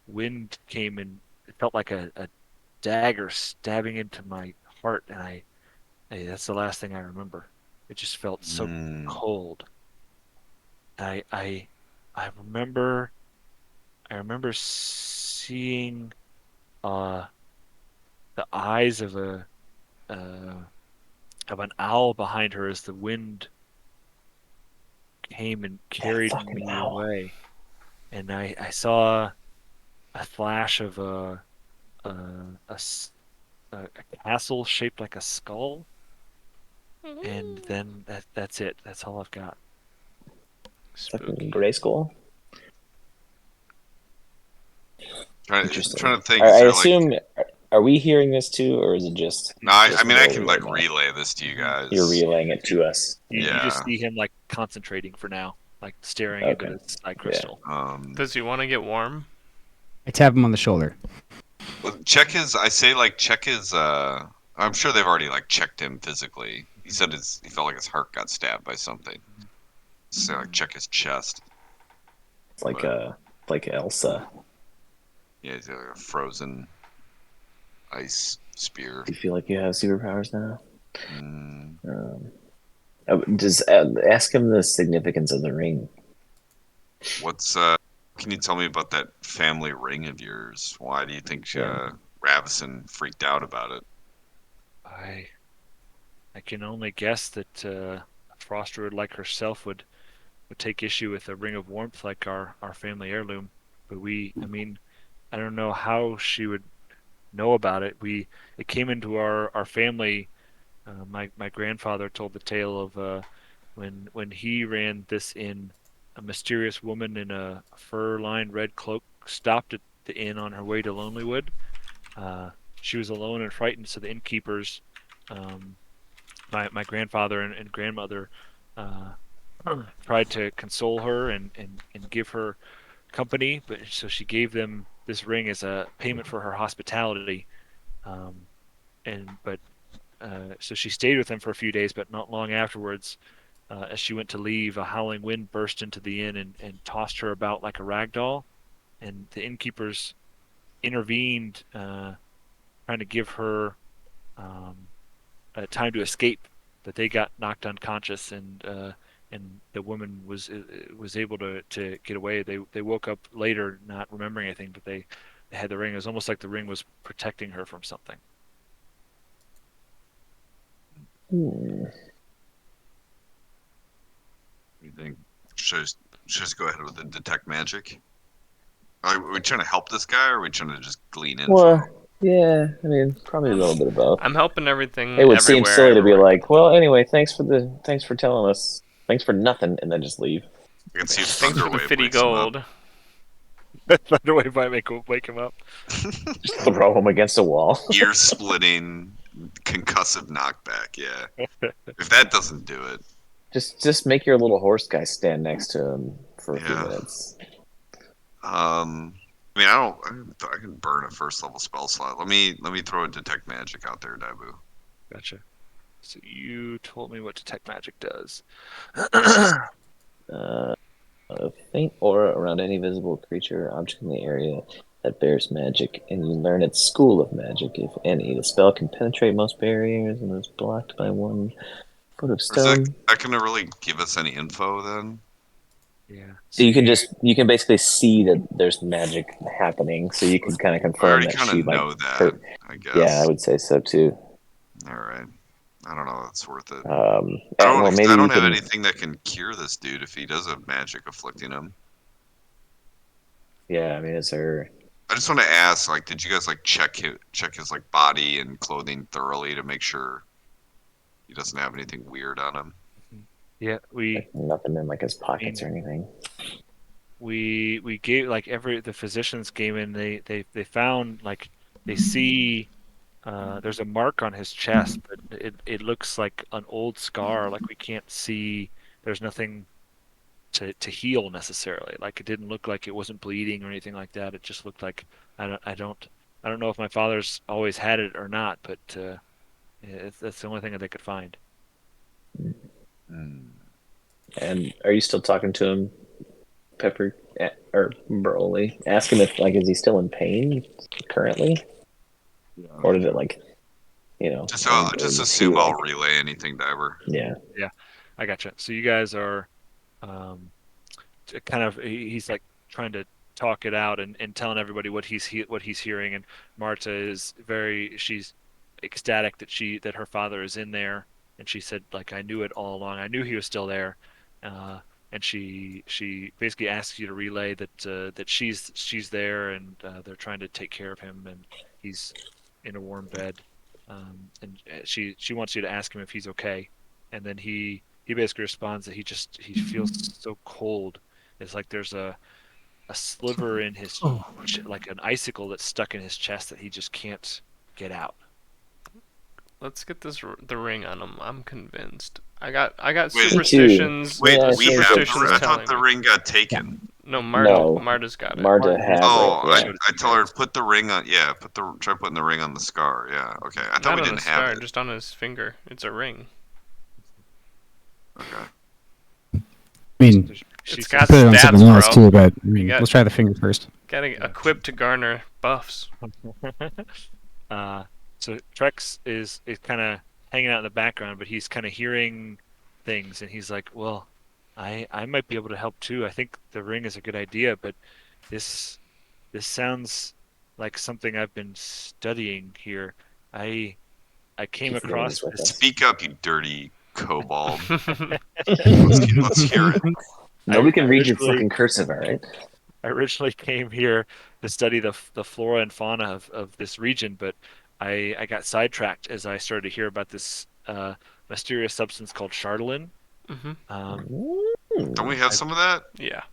[SPEAKER 3] wind came and it felt like a dagger stabbing into my heart, and that's the last thing I remember. It just felt so
[SPEAKER 1] Mm.
[SPEAKER 3] cold. I I I remember seeing uh the eyes uh of an owl behind her as the wind came and
[SPEAKER 2] That
[SPEAKER 3] carried
[SPEAKER 2] fucking
[SPEAKER 3] me
[SPEAKER 2] owl.
[SPEAKER 3] away. And I saw a flash of a, a s- a castle shaped like a skull, and then that's it. That's all I've got.
[SPEAKER 2] Fucking
[SPEAKER 4] Spooky.
[SPEAKER 2] gray skull.
[SPEAKER 1] Trying
[SPEAKER 2] Interesting.
[SPEAKER 1] to think.
[SPEAKER 2] I
[SPEAKER 1] Is there like?
[SPEAKER 2] assume. Are we hearing this too, or is it just
[SPEAKER 1] No,
[SPEAKER 3] Mhm.
[SPEAKER 1] I
[SPEAKER 2] just
[SPEAKER 1] mean I
[SPEAKER 2] Lily
[SPEAKER 1] can
[SPEAKER 2] right
[SPEAKER 1] like
[SPEAKER 2] now?
[SPEAKER 1] relay this to you
[SPEAKER 3] Mhm.
[SPEAKER 2] You're
[SPEAKER 1] guys.
[SPEAKER 2] relaying it to us.
[SPEAKER 3] You just
[SPEAKER 1] Yeah.
[SPEAKER 3] see him like concentrating for now, like staring into
[SPEAKER 2] Okay.
[SPEAKER 3] the sky
[SPEAKER 2] Yeah.
[SPEAKER 3] crystal.
[SPEAKER 4] Does he want to get warm?
[SPEAKER 5] I tap him on the shoulder.
[SPEAKER 1] Well, check his. I say like check his. I'm sure they've already like checked him physically. He said he felt like his heart got stabbed by something. So like check his chest.
[SPEAKER 2] It's like
[SPEAKER 1] But
[SPEAKER 2] Elsa.
[SPEAKER 1] yeah, he's got like a frozen ice spear.
[SPEAKER 2] Do you feel like you have superpowers now?
[SPEAKER 1] Mm,
[SPEAKER 2] Um, just ask him the significance of the ring.
[SPEAKER 1] what's Can you tell me about that family ring of yours? Why do you think
[SPEAKER 2] Yeah.
[SPEAKER 1] Ravison freaked out about it?
[SPEAKER 3] I I can only guess that a frost druid like herself would take issue with a ring of warmth like our family heirloom. But I mean, I don't know how she would know about it. It came into our family. My grandfather told the tale of when he ran this inn, a mysterious woman in a fur-lined red cloak stopped at the inn on her way to Lonelywood. Uh, she was alone and frightened, so the innkeepers, um, my grandfather and grandmother, uh, tried to console her and give her company, but so she gave them this ring as a payment for her hospitality. Um, and but So she stayed with them for a few days, but not long afterwards, as she went to leave, a howling wind burst into the inn and tossed her about like a rag doll. And the innkeepers intervened, trying to give her um, time to escape, but they got knocked unconscious, and the woman was able to get away. They woke up later not remembering anything, but they had the ring. It was almost like the ring was protecting her from something.
[SPEAKER 2] Hmm.
[SPEAKER 1] What do you think? Should I just go ahead with the detect magic? Are we trying to help this guy, or are we trying to just glean info?
[SPEAKER 2] Well, yeah. I mean, probably a little bit of both.
[SPEAKER 4] I'm helping everything
[SPEAKER 2] It would seem silly to be
[SPEAKER 4] everywhere I can.
[SPEAKER 2] like, well, anyway, thanks for telling us, thanks for nothing, and then just leave.
[SPEAKER 1] I can see if
[SPEAKER 4] Thanks for the
[SPEAKER 1] Thunderwave
[SPEAKER 4] fitty
[SPEAKER 1] wakes him up.
[SPEAKER 4] gold.
[SPEAKER 3] Thunderwave might wake him up.
[SPEAKER 2] Just throw him against a wall.
[SPEAKER 1] Ear splitting, concussive knockback. Yeah. If that doesn't do it,
[SPEAKER 2] Just make your little horse guy stand next to him for a few
[SPEAKER 1] yeah.
[SPEAKER 2] minutes.
[SPEAKER 1] I mean, I can burn a first level spell slot. Let me throw a detect magic out there, Dabu.
[SPEAKER 3] Gotcha. So you told me what detect magic does.
[SPEAKER 2] Uh, a faint aura around any visible creature or object in the area that bears magic, and you learn its school of magic, if any. The spell can penetrate most barriers and is blocked by 1 foot of
[SPEAKER 1] Or is
[SPEAKER 2] stone.
[SPEAKER 1] that gonna really give us any info then?
[SPEAKER 3] Yeah.
[SPEAKER 2] So
[SPEAKER 3] So
[SPEAKER 2] you can basically see that there's magic happening, so you can kind of
[SPEAKER 1] I
[SPEAKER 2] confirm
[SPEAKER 1] already
[SPEAKER 2] that
[SPEAKER 1] kind of
[SPEAKER 2] she like
[SPEAKER 1] know that,
[SPEAKER 2] her.
[SPEAKER 1] I
[SPEAKER 2] Yeah, I
[SPEAKER 1] guess.
[SPEAKER 2] would say so too.
[SPEAKER 1] All right. I don't know. That's worth it.
[SPEAKER 2] Well,
[SPEAKER 1] I
[SPEAKER 2] maybe you
[SPEAKER 1] don't have
[SPEAKER 2] can.
[SPEAKER 1] anything that can cure this dude if he does have magic afflicting him.
[SPEAKER 2] Yeah, I mean, is there?
[SPEAKER 1] I just want to ask, like, did you guys like check his like body and clothing thoroughly to make sure he doesn't have anything weird on him?
[SPEAKER 3] yeah,
[SPEAKER 2] Like nothing in like his
[SPEAKER 3] I
[SPEAKER 2] pockets
[SPEAKER 3] mean,
[SPEAKER 2] or anything.
[SPEAKER 3] we gave like the physicians came in. They found like they see there's a mark on his chest, but it looks like an old scar. Like we can't see. There's nothing to heal necessarily. Like it didn't look like it wasn't bleeding or anything like that. It just looked like I don't know if my father's always had it or not, but That's the only thing that they could find.
[SPEAKER 1] Hmm.
[SPEAKER 2] And are you still talking to him, Pepper or Broly? Ask him if is he still in pain currently, or did it
[SPEAKER 1] Just
[SPEAKER 2] is he
[SPEAKER 1] assume I'll relay anything to Ever.
[SPEAKER 2] yeah.
[SPEAKER 3] Yeah, I gotcha. So you guys are um, kind of he's like trying to talk it out and telling everybody what he's hearing, and Marta is she's ecstatic that her father is in there, and she said like I knew it all along. I knew he was still there. And she basically asks you to relay that she's there, and they're trying to take care of him, and he's in a warm bed. And she wants you to ask him if he's okay, and then he basically responds that he feels so cold. It's like there's a sliver in his like an icicle that's stuck in his chest that he just can't get out.
[SPEAKER 4] Let's get the ring on him. I'm convinced. I got
[SPEAKER 1] Wait,
[SPEAKER 2] Me too.
[SPEAKER 4] superstitions.
[SPEAKER 1] Wait,
[SPEAKER 2] Yeah,
[SPEAKER 1] we
[SPEAKER 2] same
[SPEAKER 1] have
[SPEAKER 2] here.
[SPEAKER 1] I
[SPEAKER 4] Telling
[SPEAKER 1] thought the
[SPEAKER 4] me.
[SPEAKER 1] ring got taken.
[SPEAKER 4] No,
[SPEAKER 2] No.
[SPEAKER 4] Marta's got it.
[SPEAKER 2] Marta
[SPEAKER 3] Martin
[SPEAKER 2] has
[SPEAKER 1] Oh,
[SPEAKER 2] it. Yeah.
[SPEAKER 1] I tell her to put the ring on. Yeah, try putting the ring on the scar. Yeah, okay. I thought
[SPEAKER 4] Not
[SPEAKER 1] we
[SPEAKER 4] on
[SPEAKER 1] didn't
[SPEAKER 4] the scar,
[SPEAKER 1] have it.
[SPEAKER 4] just on his finger. It's a ring.
[SPEAKER 1] Okay.
[SPEAKER 5] I mean,
[SPEAKER 3] She
[SPEAKER 4] It's
[SPEAKER 3] says-
[SPEAKER 4] got
[SPEAKER 5] put it on something
[SPEAKER 4] stats,
[SPEAKER 5] else
[SPEAKER 4] bro.
[SPEAKER 5] too, but I mean,
[SPEAKER 4] got-
[SPEAKER 5] let's try the finger first.
[SPEAKER 4] Getting equipped to garner buffs.
[SPEAKER 3] uh, so Trex is kind of hanging out in the background, but he's kind of hearing things, and he's like, "Well, I might be able to help too. I think the ring is a good idea, but this this sounds like something I've been studying here. I I came
[SPEAKER 2] Keep forgetting
[SPEAKER 3] across
[SPEAKER 2] he's with
[SPEAKER 3] this.
[SPEAKER 2] us.
[SPEAKER 1] Speak up, you dirty kobold. Let's hear it.
[SPEAKER 2] Nobody can read your
[SPEAKER 3] originally-
[SPEAKER 2] fucking cursive, all right?
[SPEAKER 3] I originally came here to study the flora and fauna of this region, but I got sidetracked as I started to hear about this mysterious substance called Chardolin.
[SPEAKER 4] hmm
[SPEAKER 1] Don't we have some of that?
[SPEAKER 4] Yeah.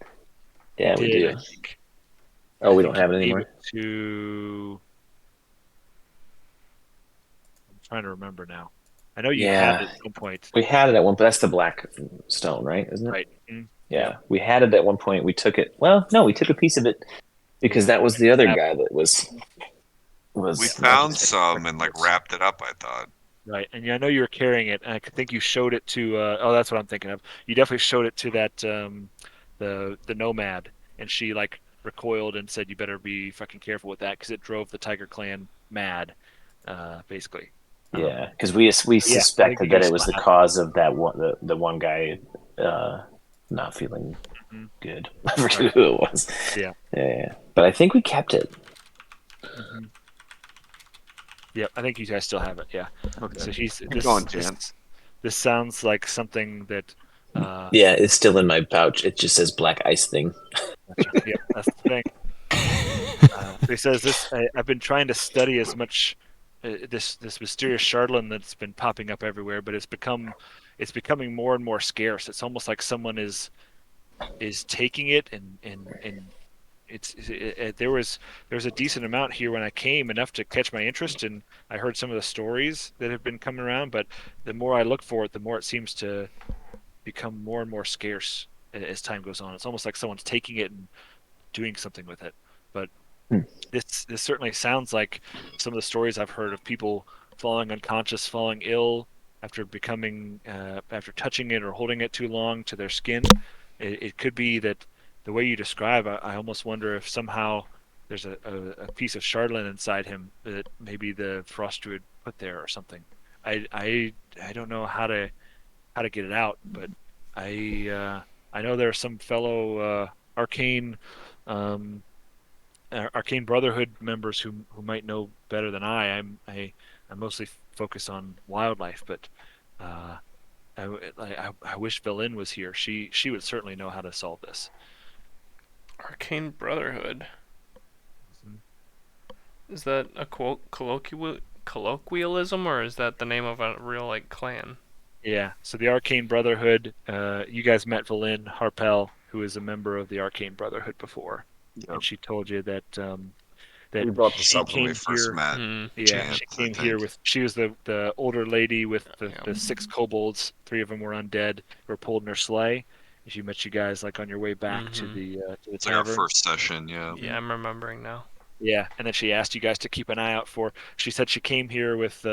[SPEAKER 2] Yeah, we
[SPEAKER 3] did,
[SPEAKER 2] do.
[SPEAKER 3] I think.
[SPEAKER 2] Oh, we
[SPEAKER 3] I
[SPEAKER 2] don't
[SPEAKER 3] think
[SPEAKER 2] have it
[SPEAKER 3] he gave
[SPEAKER 2] anymore.
[SPEAKER 3] to I'm trying to remember now. I know you
[SPEAKER 2] Yeah.
[SPEAKER 3] had it at one point,
[SPEAKER 2] We had it at one, but that's the black stone, right? Isn't it?
[SPEAKER 3] right? Mm.
[SPEAKER 2] Yeah, we had it at one point. We took it. Well, no, we took a piece of it because that was the other guy that was.
[SPEAKER 1] We
[SPEAKER 3] Yeah,
[SPEAKER 1] found
[SPEAKER 3] just-
[SPEAKER 1] some and wrapped it up. I thought.
[SPEAKER 3] Right, and I know you were carrying it, and I think you showed it to. Oh, that's what I'm thinking of. You definitely showed it to that the nomad, and she like recoiled and said, "You better be fucking careful with that," because it drove the Tiger Clan mad, basically.
[SPEAKER 2] Yeah, because we
[SPEAKER 3] I think
[SPEAKER 2] suspected
[SPEAKER 3] you
[SPEAKER 2] that
[SPEAKER 3] guys
[SPEAKER 2] it was the
[SPEAKER 3] laughed.
[SPEAKER 2] cause of that one the one guy not feeling
[SPEAKER 3] Mhm.
[SPEAKER 2] good. I forget who it was.
[SPEAKER 3] Yeah.
[SPEAKER 2] Yeah, but I think we kept it.
[SPEAKER 3] Mhm. Yep, I think you guys still have it. Yeah.
[SPEAKER 1] Okay.
[SPEAKER 3] So he's
[SPEAKER 1] Keep going, Jan.
[SPEAKER 3] this sounds like something that.
[SPEAKER 2] Yeah, it's still in my pouch. It just says black ice thing.
[SPEAKER 3] Yep, that's the thing. He says this. I've been trying to study as much this mysterious Chardolin that's been popping up everywhere, but it's becoming more and more scarce. It's almost like someone is taking it, and there was a decent amount here when I came, enough to catch my interest, and I heard some of the stories that have been coming around. But the more I look for it, the more it seems to become more and more scarce as time goes on. It's almost like someone's taking it and doing something with it. But
[SPEAKER 2] Hmm.
[SPEAKER 3] this certainly sounds like some of the stories I've heard of people falling unconscious, falling ill after after touching it or holding it too long to their skin. It could be that the way you describe, I almost wonder if somehow there's a piece of Chardolin inside him that maybe the Frost Druid put there or something. I don't know how to get it out, but I know there are some fellow arcane um, arcane brotherhood members who might know better than I mostly focus on wildlife, but uh, I wish Belin was here. She would certainly know how to solve this.
[SPEAKER 4] Arcane Brotherhood.
[SPEAKER 3] Mhm.
[SPEAKER 4] Is that a colloquialism, or is that the name of a real like clan?
[SPEAKER 3] Yeah. So the Arcane Brotherhood. You guys met Valin Harpel, who is a member of the Arcane Brotherhood before, and she told you that that
[SPEAKER 1] We brought this
[SPEAKER 3] she
[SPEAKER 1] up when we
[SPEAKER 3] came
[SPEAKER 1] first
[SPEAKER 3] here.
[SPEAKER 1] met.
[SPEAKER 4] Hmm.
[SPEAKER 3] Yeah,
[SPEAKER 1] Chance,
[SPEAKER 3] she
[SPEAKER 1] I
[SPEAKER 3] came here
[SPEAKER 1] think.
[SPEAKER 3] with. She was the older lady with the
[SPEAKER 4] Yeah.
[SPEAKER 3] 6 kobolds. 3 of them were undead. Were pulled in her sleigh. And she met you guys like on your way back to
[SPEAKER 4] Mhm.
[SPEAKER 3] the
[SPEAKER 1] It's like our
[SPEAKER 3] tavern.
[SPEAKER 1] first session. Yeah.
[SPEAKER 4] Yeah, I'm remembering now.
[SPEAKER 3] Yeah, and then she asked you guys to keep an eye out for. She said she came here with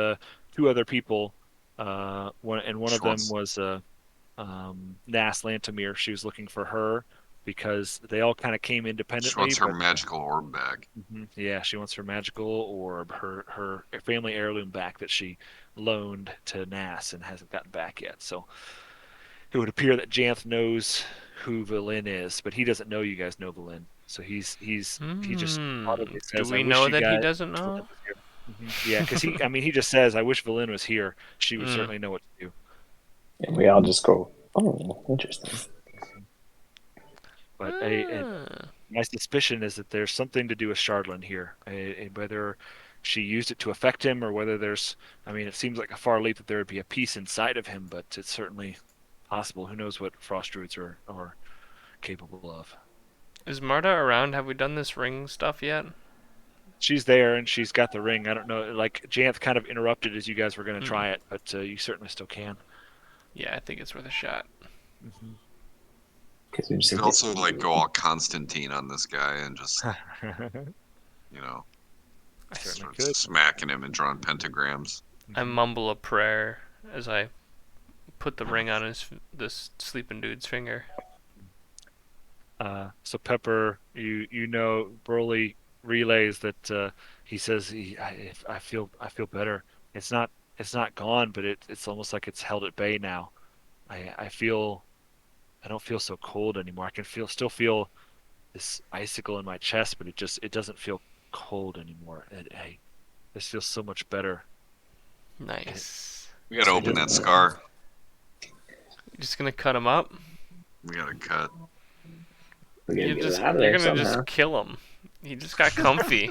[SPEAKER 3] two other people. One
[SPEAKER 1] She
[SPEAKER 3] of them
[SPEAKER 1] wants,
[SPEAKER 3] was Nas Lantomir. She was looking for her because they all kind of came
[SPEAKER 1] she
[SPEAKER 3] independently,
[SPEAKER 1] wants her
[SPEAKER 3] but
[SPEAKER 1] magical orb back.
[SPEAKER 3] yeah, she wants her magical orb, her family heirloom back that she loaned to Nas and hasn't gotten back yet. So it would appear that Janth knows who Valin is, but he doesn't know you guys know Valin. So he just audibly
[SPEAKER 4] Do
[SPEAKER 3] says, "I
[SPEAKER 4] we
[SPEAKER 3] wish
[SPEAKER 4] know
[SPEAKER 3] you
[SPEAKER 4] that he
[SPEAKER 3] guys
[SPEAKER 4] doesn't
[SPEAKER 3] wish Valin
[SPEAKER 4] know?
[SPEAKER 3] was here." Yeah, because he just says, "I wish Valin was here. She would
[SPEAKER 4] Mm.
[SPEAKER 3] certainly know what to do."
[SPEAKER 2] And we all just go, oh, interesting.
[SPEAKER 3] But
[SPEAKER 4] Ah.
[SPEAKER 3] my suspicion is that there's something to do with Shardlin here. Whether she used it to affect him or whether there's, I mean, it seems like a far leap that there would be a piece inside of him, but it's certainly possible. Who knows what frost druids are capable of?
[SPEAKER 4] Is Marta around? Have we done this ring stuff yet?
[SPEAKER 3] She's there and she's got the ring. I don't know. Like Janth kind of interrupted as you guys were going to
[SPEAKER 4] Hmm.
[SPEAKER 3] try it, but you certainly still can.
[SPEAKER 4] Yeah, I think it's worth a shot.
[SPEAKER 2] Because we
[SPEAKER 1] You
[SPEAKER 2] just
[SPEAKER 1] could
[SPEAKER 2] think
[SPEAKER 1] also like go all Constantine on this guy and just,
[SPEAKER 3] I
[SPEAKER 1] you know,
[SPEAKER 3] certainly
[SPEAKER 1] start
[SPEAKER 3] could.
[SPEAKER 1] smacking him and drawing pentagrams.
[SPEAKER 4] I mumble a prayer as I put the ring on this sleeping dude's finger.
[SPEAKER 3] So Pepper, you know, Broly relays that he says I feel better. It's not gone, but it's almost like it's held at bay now. I don't feel so cold anymore. I can still feel this icicle in my chest, but it doesn't feel cold anymore. This feels so much better.
[SPEAKER 4] Nice.
[SPEAKER 1] We gotta
[SPEAKER 3] So he
[SPEAKER 1] open that
[SPEAKER 3] doesn't-
[SPEAKER 1] scar.
[SPEAKER 4] You just gonna cut him up?
[SPEAKER 1] We gotta cut.
[SPEAKER 2] we gotta
[SPEAKER 4] You
[SPEAKER 2] get
[SPEAKER 4] just
[SPEAKER 2] it out of
[SPEAKER 4] you're
[SPEAKER 2] there
[SPEAKER 4] gonna
[SPEAKER 2] somehow.
[SPEAKER 4] just kill him. He just got comfy.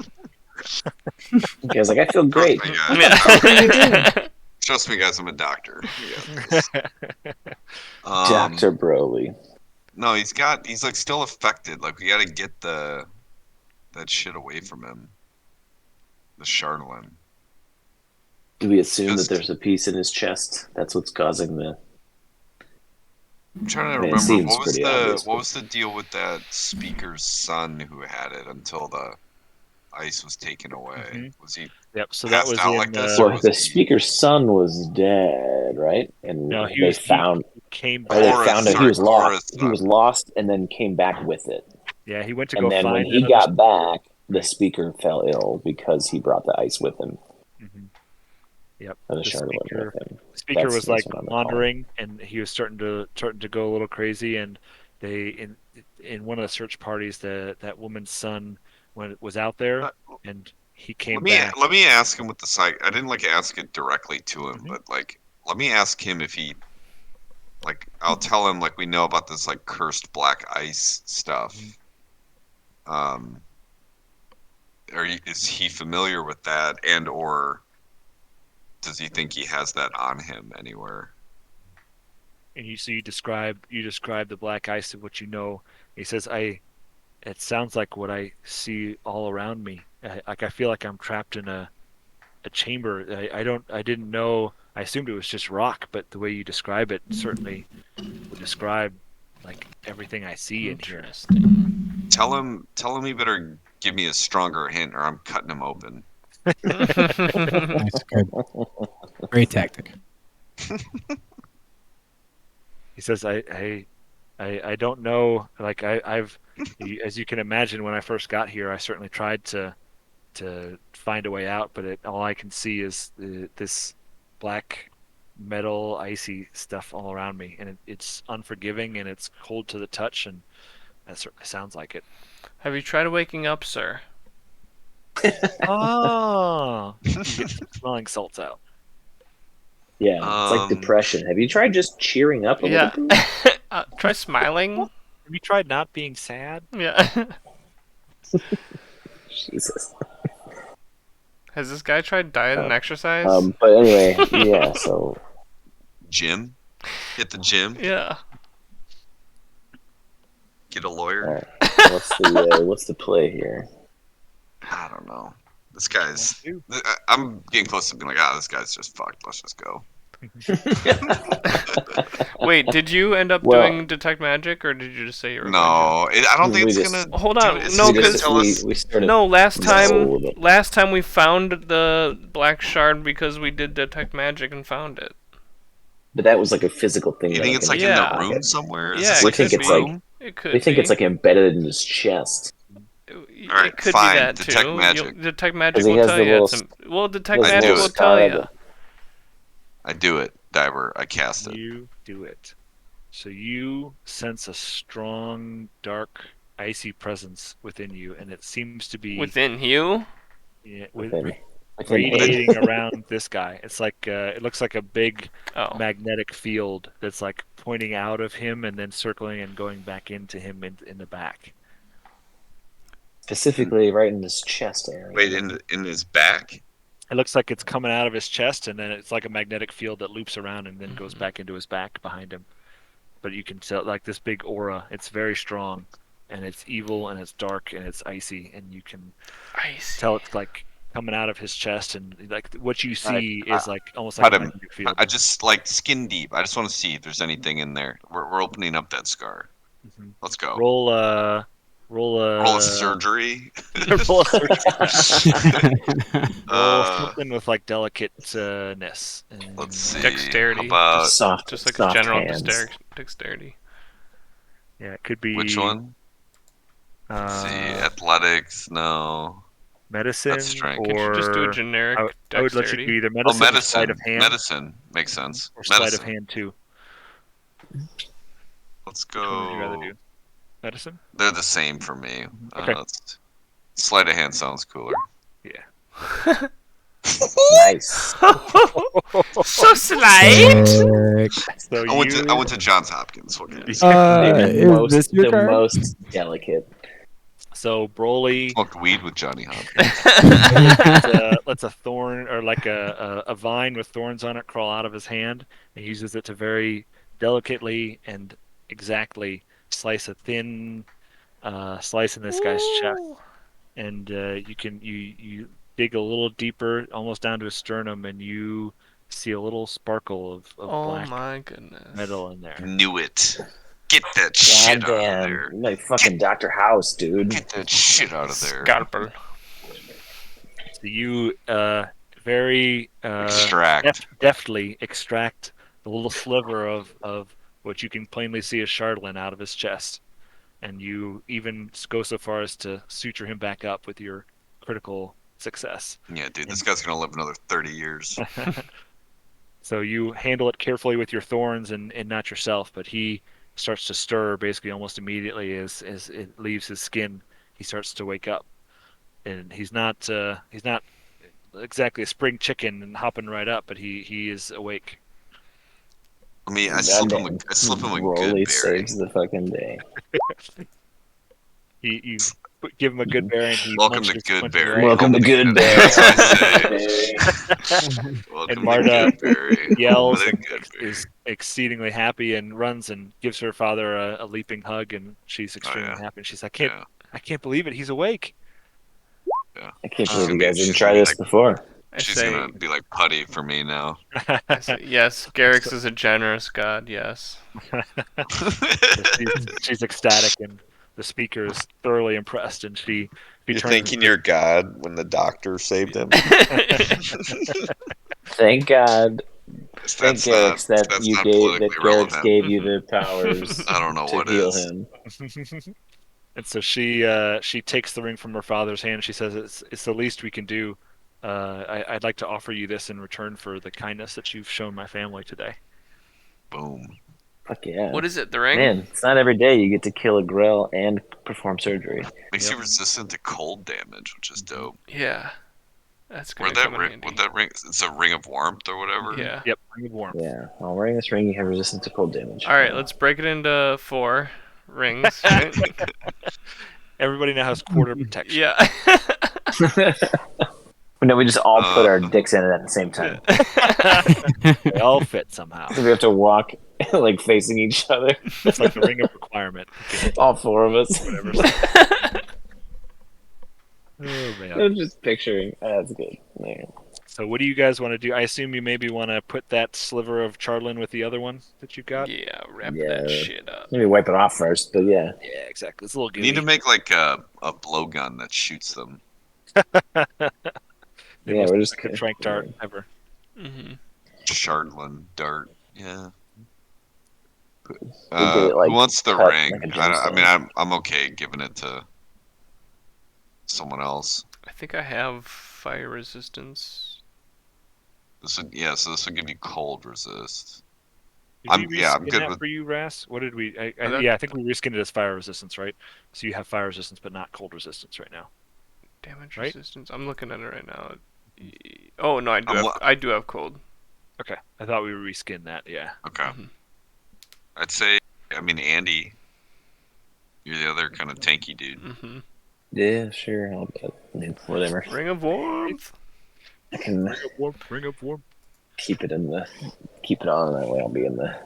[SPEAKER 2] The guy's like, I feel great.
[SPEAKER 1] Trust me, guys.
[SPEAKER 4] Yeah.
[SPEAKER 1] Trust me, guys. I'm a doctor. We got this.
[SPEAKER 2] Dr. Broly.
[SPEAKER 1] No, he's like still affected. Like we gotta get that shit away from him. The Charlatan.
[SPEAKER 2] Do we assume
[SPEAKER 1] Just-
[SPEAKER 2] that there's a piece in his chest? That's what's causing the.
[SPEAKER 1] I'm trying to
[SPEAKER 2] I mean, it
[SPEAKER 1] remember
[SPEAKER 2] seems pretty obvious,
[SPEAKER 1] what
[SPEAKER 2] but-
[SPEAKER 1] was the deal with that speaker's son who had it until the ice was taken away?
[SPEAKER 3] Mhm.
[SPEAKER 1] Was he
[SPEAKER 3] Yep. So that
[SPEAKER 1] passed
[SPEAKER 3] was
[SPEAKER 1] out
[SPEAKER 3] in.
[SPEAKER 1] like this, or
[SPEAKER 2] Well,
[SPEAKER 1] was
[SPEAKER 2] the
[SPEAKER 1] he
[SPEAKER 2] speaker's son was dead, right? And
[SPEAKER 3] No,
[SPEAKER 2] they found,
[SPEAKER 3] he came
[SPEAKER 2] or they
[SPEAKER 3] back.
[SPEAKER 2] found out he was
[SPEAKER 1] Cora's
[SPEAKER 2] lost. He was
[SPEAKER 1] son.
[SPEAKER 2] lost, and then came back with it.
[SPEAKER 3] Yeah, he went to
[SPEAKER 2] And
[SPEAKER 3] go
[SPEAKER 2] then when
[SPEAKER 3] find
[SPEAKER 2] he
[SPEAKER 3] another
[SPEAKER 2] got back, the
[SPEAKER 3] Right.
[SPEAKER 2] speaker fell ill because he brought the ice with him,
[SPEAKER 3] Mhm. Yep.
[SPEAKER 2] or the
[SPEAKER 3] The
[SPEAKER 2] Charlatan
[SPEAKER 3] speaker
[SPEAKER 2] with him.
[SPEAKER 3] the speaker
[SPEAKER 2] That's
[SPEAKER 3] was like
[SPEAKER 2] what I'm recalling.
[SPEAKER 3] wandering, and he was starting to go a little crazy. And they in one of the search parties, that woman's son was out there, and he came back.
[SPEAKER 1] Let me ask him with the psych. I didn't like ask it directly to him,
[SPEAKER 3] Mhm.
[SPEAKER 1] but like let me ask him if he like I'll tell him like we know about this like cursed black ice stuff. Is he familiar with that, and or does he think he has that on him anywhere?
[SPEAKER 3] And you describe the black ice of what you know. He says, it sounds like what I see all around me. I feel like I'm trapped in a chamber. I didn't know. I assumed it was just rock, but the way you describe it certainly would describe like everything I see in here.
[SPEAKER 4] Interesting.
[SPEAKER 1] Tell him he better give me a stronger hint, or I'm cutting him open.
[SPEAKER 5] Nice, good. Great tactic.
[SPEAKER 3] He says, I don't know. Like I've, as you can imagine, when I first got here, I certainly tried to find a way out, but all I can see is this black metal icy stuff all around me, and it's unforgiving and it's cold to the touch, and that certainly sounds like it.
[SPEAKER 4] Have you tried waking up, sir?
[SPEAKER 3] Oh, you get some smelling salts out.
[SPEAKER 2] Yeah, it's like depression. Have you tried just cheering up a
[SPEAKER 4] Yeah.
[SPEAKER 2] little bit?
[SPEAKER 4] Try smiling.
[SPEAKER 3] Have you tried not being sad?
[SPEAKER 4] Yeah.
[SPEAKER 2] Jesus.
[SPEAKER 4] Has this guy tried diet and exercise?
[SPEAKER 2] But anyway, yeah. So
[SPEAKER 1] Gym? Hit the gym?
[SPEAKER 4] Yeah.
[SPEAKER 1] Get a lawyer?
[SPEAKER 2] all right. What's the play here?
[SPEAKER 1] I don't know. This guy's. I'm getting close to being like, this guy's just fucked. Let's just go.
[SPEAKER 4] Wait, did you end up
[SPEAKER 2] Well-
[SPEAKER 4] doing detect magic, or did you just say you were going
[SPEAKER 1] No, I don't think
[SPEAKER 2] We
[SPEAKER 1] it's
[SPEAKER 2] just-
[SPEAKER 1] gonna.
[SPEAKER 4] Hold on,
[SPEAKER 1] It's
[SPEAKER 4] no,
[SPEAKER 1] gonna
[SPEAKER 4] 'cause
[SPEAKER 1] tell us.
[SPEAKER 2] we
[SPEAKER 4] to?
[SPEAKER 2] started.
[SPEAKER 4] No, last
[SPEAKER 2] No.
[SPEAKER 4] time we found the black shard because we did detect magic and found it.
[SPEAKER 2] But that was like a physical thing.
[SPEAKER 1] You
[SPEAKER 2] that
[SPEAKER 1] think
[SPEAKER 2] I
[SPEAKER 1] it's
[SPEAKER 2] can
[SPEAKER 1] like
[SPEAKER 2] do
[SPEAKER 1] in the
[SPEAKER 4] Yeah.
[SPEAKER 1] room somewhere? Is
[SPEAKER 4] Yeah,
[SPEAKER 1] this
[SPEAKER 4] it
[SPEAKER 1] like
[SPEAKER 2] think
[SPEAKER 1] his
[SPEAKER 2] it's like-
[SPEAKER 1] room?
[SPEAKER 4] It could
[SPEAKER 2] We think
[SPEAKER 4] be.
[SPEAKER 2] it's like embedded in his chest.
[SPEAKER 4] It
[SPEAKER 1] Alright,
[SPEAKER 4] could
[SPEAKER 1] fine,
[SPEAKER 4] be that
[SPEAKER 1] detect
[SPEAKER 4] too.
[SPEAKER 1] magic.
[SPEAKER 4] Detect magic
[SPEAKER 2] 'Cause he
[SPEAKER 4] will
[SPEAKER 2] has
[SPEAKER 4] tell
[SPEAKER 2] the
[SPEAKER 4] you.
[SPEAKER 2] little
[SPEAKER 4] Well, detect
[SPEAKER 2] has
[SPEAKER 1] a
[SPEAKER 4] magic
[SPEAKER 1] little
[SPEAKER 4] will tell
[SPEAKER 2] star
[SPEAKER 4] you.
[SPEAKER 1] I do it, Diver. I cast it.
[SPEAKER 3] You do it. So you sense a strong, dark, icy presence within you, and it seems to be
[SPEAKER 4] Within you?
[SPEAKER 2] Within
[SPEAKER 3] radiating
[SPEAKER 2] him.
[SPEAKER 3] around this guy. It's like it looks like a big
[SPEAKER 4] Oh.
[SPEAKER 3] magnetic field that's like pointing out of him and then circling and going back into him in the back.
[SPEAKER 2] Specifically, right in his chest area.
[SPEAKER 1] Wait, in his back?
[SPEAKER 3] It looks like it's coming out of his chest, and then it's like a magnetic field that loops around and then goes back into his back behind him. But you can tell, like this big aura, it's very strong, and it's evil, and it's dark, and it's icy, and you can
[SPEAKER 4] Icy.
[SPEAKER 3] tell it's like coming out of his chest, and like what you see
[SPEAKER 1] Right.
[SPEAKER 3] is like almost like a
[SPEAKER 1] Adam,
[SPEAKER 3] magnetic field.
[SPEAKER 1] I just like skin deep. I just want to see if there's anything in there. We're opening up that scar.
[SPEAKER 3] Mhm.
[SPEAKER 1] Let's go.
[SPEAKER 3] Roll
[SPEAKER 1] Roll a surgery.
[SPEAKER 3] roll a surgery. Roll
[SPEAKER 1] Uh,
[SPEAKER 3] something with like delicateness.
[SPEAKER 1] let's see.
[SPEAKER 4] Dexterity.
[SPEAKER 1] How about
[SPEAKER 2] soft,
[SPEAKER 4] Just like a
[SPEAKER 2] soft
[SPEAKER 4] general
[SPEAKER 2] hands.
[SPEAKER 4] dexterity.
[SPEAKER 3] Yeah, it could be
[SPEAKER 1] which one? Let's see. Athletics. No.
[SPEAKER 3] medicine
[SPEAKER 1] That's strength.
[SPEAKER 4] Could you just do a
[SPEAKER 3] or
[SPEAKER 4] generic
[SPEAKER 3] I would let you
[SPEAKER 4] dexterity?
[SPEAKER 3] do either
[SPEAKER 1] Oh,
[SPEAKER 3] medicine or sleight
[SPEAKER 1] medicine.
[SPEAKER 3] of hand
[SPEAKER 1] Medicine makes sense.
[SPEAKER 3] or sleight of
[SPEAKER 1] Medicine.
[SPEAKER 3] hand too.
[SPEAKER 1] Let's
[SPEAKER 3] Which one would you rather
[SPEAKER 1] go.
[SPEAKER 3] do? Medicine?
[SPEAKER 1] They're the same for me.
[SPEAKER 3] Okay.
[SPEAKER 1] Sleight of hand sounds cooler.
[SPEAKER 3] Yeah.
[SPEAKER 2] Nice.
[SPEAKER 4] So slight.
[SPEAKER 5] Sick.
[SPEAKER 3] So
[SPEAKER 1] I went
[SPEAKER 3] you
[SPEAKER 1] to Johns Hopkins. What can I say?
[SPEAKER 5] Is this your
[SPEAKER 2] the
[SPEAKER 5] card?
[SPEAKER 2] most delicate.
[SPEAKER 3] so Broly
[SPEAKER 1] Smoked weed with Johnny Hopkins.
[SPEAKER 3] lets a thorn or like a vine with thorns on it crawl out of his hand and uses it to very delicately and exactly slice a thin slice in this guy's chest. And you dig a little deeper, almost down to his sternum, and you see a little sparkle of
[SPEAKER 4] Oh
[SPEAKER 3] black
[SPEAKER 4] my goodness.
[SPEAKER 3] metal in there.
[SPEAKER 1] Knew it. Get that shit out of
[SPEAKER 2] Goddamn.
[SPEAKER 1] there.
[SPEAKER 2] You're like fucking Dr. House, dude.
[SPEAKER 1] Get that shit out of there.
[SPEAKER 4] Scalpel.
[SPEAKER 3] So you very
[SPEAKER 1] Extract.
[SPEAKER 3] deftly extract the little sliver of what you can plainly see as Chardlin out of his chest, and you even go so far as to suture him back up with your critical success.
[SPEAKER 1] Yeah, dude, this guy's gonna live another 30 years.
[SPEAKER 3] So you handle it carefully with your thorns and not yourself, but he starts to stir basically almost immediately as it leaves his skin. He starts to wake up, and he's not exactly a spring chicken and hopping right up, but he is awake.
[SPEAKER 1] I mean, I slip him a good
[SPEAKER 2] Broly
[SPEAKER 1] berry.
[SPEAKER 2] saves the fucking day.
[SPEAKER 3] You give him a good berry, and he
[SPEAKER 1] Welcome to
[SPEAKER 3] munches
[SPEAKER 1] Good
[SPEAKER 3] Quentin
[SPEAKER 1] Berry.
[SPEAKER 3] right.
[SPEAKER 2] Welcome to Good Bear.
[SPEAKER 1] That's what I say. Welcome
[SPEAKER 3] And Marta
[SPEAKER 1] to Good Berry.
[SPEAKER 3] yells
[SPEAKER 1] Welcome
[SPEAKER 3] and
[SPEAKER 1] to Good Berry.
[SPEAKER 3] is exceedingly happy and runs and gives her father a leaping hug, and she's extremely
[SPEAKER 1] yeah.
[SPEAKER 3] happy. And she's like,
[SPEAKER 1] Yeah.
[SPEAKER 3] I can't believe it. He's awake.
[SPEAKER 2] I can't
[SPEAKER 1] She's
[SPEAKER 2] believe
[SPEAKER 1] gonna
[SPEAKER 2] you
[SPEAKER 1] be-
[SPEAKER 2] guys didn't
[SPEAKER 1] she's
[SPEAKER 2] try
[SPEAKER 1] gonna be
[SPEAKER 2] this
[SPEAKER 1] like-
[SPEAKER 2] before.
[SPEAKER 1] She's
[SPEAKER 4] say,
[SPEAKER 1] gonna be like putty for me now.
[SPEAKER 4] I say, yes, Garrix is a generous god, yes.
[SPEAKER 3] She's ecstatic, and the speaker is thoroughly impressed, and she
[SPEAKER 6] You're
[SPEAKER 3] turns
[SPEAKER 6] thanking your God when the doctor saved him.
[SPEAKER 2] Thank God. Thank
[SPEAKER 1] That's
[SPEAKER 2] Garrix
[SPEAKER 1] not,
[SPEAKER 2] that
[SPEAKER 1] that's
[SPEAKER 2] you
[SPEAKER 1] not
[SPEAKER 2] gave
[SPEAKER 1] politically
[SPEAKER 2] that Garrix
[SPEAKER 1] relevant.
[SPEAKER 2] gave you the powers
[SPEAKER 1] I don't know
[SPEAKER 2] to
[SPEAKER 1] what
[SPEAKER 2] heal
[SPEAKER 1] is.
[SPEAKER 2] him.
[SPEAKER 3] And so she takes the ring from her father's hand. She says, "It's the least we can do. I'd like to offer you this in return for the kindness that you've shown my family today."
[SPEAKER 1] Boom.
[SPEAKER 2] Fuck yeah.
[SPEAKER 4] What is it, the ring?
[SPEAKER 2] Man, it's not every day you get to kill a Grell and perform surgery.
[SPEAKER 1] Makes
[SPEAKER 3] Yep.
[SPEAKER 1] you resistant to cold damage, which is dope.
[SPEAKER 4] Yeah. That's
[SPEAKER 1] Where'd
[SPEAKER 4] gonna
[SPEAKER 1] that
[SPEAKER 4] come in
[SPEAKER 1] ring?
[SPEAKER 4] handy.
[SPEAKER 1] What that ring? It's a ring of warmth or whatever.
[SPEAKER 4] Yeah.
[SPEAKER 3] Yep, ring of warmth.
[SPEAKER 2] Yeah. While wearing this ring, you have resistance to cold damage.
[SPEAKER 4] Alright, let's break it into 4 rings. Right?
[SPEAKER 3] Everybody now has quarter protection.
[SPEAKER 4] Yeah.
[SPEAKER 2] But no, we just all put our dicks in it at the same time.
[SPEAKER 3] They all fit somehow.
[SPEAKER 2] So we have to walk like facing each other.
[SPEAKER 3] It's like the ring of requirement.
[SPEAKER 2] All four of us.
[SPEAKER 3] Whatever. Oh man.
[SPEAKER 2] I'm just picturing. That's good. Yeah.
[SPEAKER 3] So what do you guys want to do? I assume you maybe want to put that sliver of Charlin with the other one that you've got.
[SPEAKER 4] Yeah, wrap
[SPEAKER 2] Yeah.
[SPEAKER 4] that shit up.
[SPEAKER 2] Maybe wipe it off first, but yeah.
[SPEAKER 3] Yeah, exactly. It's a little
[SPEAKER 1] We need to
[SPEAKER 3] gooey.
[SPEAKER 1] make like a blowgun that shoots them.
[SPEAKER 3] The
[SPEAKER 2] Yeah,
[SPEAKER 3] most
[SPEAKER 2] we're just
[SPEAKER 3] effective trank dart ever.
[SPEAKER 4] Mm-hmm.
[SPEAKER 1] Shardlin dart. Yeah.
[SPEAKER 2] We'll get it,
[SPEAKER 1] Who wants the
[SPEAKER 2] cut
[SPEAKER 1] ring?
[SPEAKER 2] like a
[SPEAKER 1] I mean,
[SPEAKER 2] gemstone.
[SPEAKER 1] I'm okay giving it to someone else.
[SPEAKER 4] I think I have fire resistance.
[SPEAKER 1] So this will give you cold resist.
[SPEAKER 3] Did
[SPEAKER 1] I'm
[SPEAKER 3] we reskin
[SPEAKER 1] good
[SPEAKER 3] that
[SPEAKER 1] with.
[SPEAKER 3] for you, Ras? What did we?
[SPEAKER 4] that-
[SPEAKER 3] Yeah, I think we reskinned it as fire resistance, right? So you have fire resistance, but not cold resistance right now.
[SPEAKER 4] Damage
[SPEAKER 3] Right?
[SPEAKER 4] resistance. I'm looking at it right now. Oh no,
[SPEAKER 1] I'm
[SPEAKER 4] I do have cold.
[SPEAKER 3] Okay, I thought we reskinned that. Yeah.
[SPEAKER 1] Okay.
[SPEAKER 4] Mhm.
[SPEAKER 1] I'd say. I mean, Andy, you're the other kind of tanky dude.
[SPEAKER 4] Mm-hmm.
[SPEAKER 2] Yeah, sure. Whatever.
[SPEAKER 4] Ring of warmth.
[SPEAKER 2] I can
[SPEAKER 3] Ring of warmth.
[SPEAKER 2] keep it on that way. I'll be in the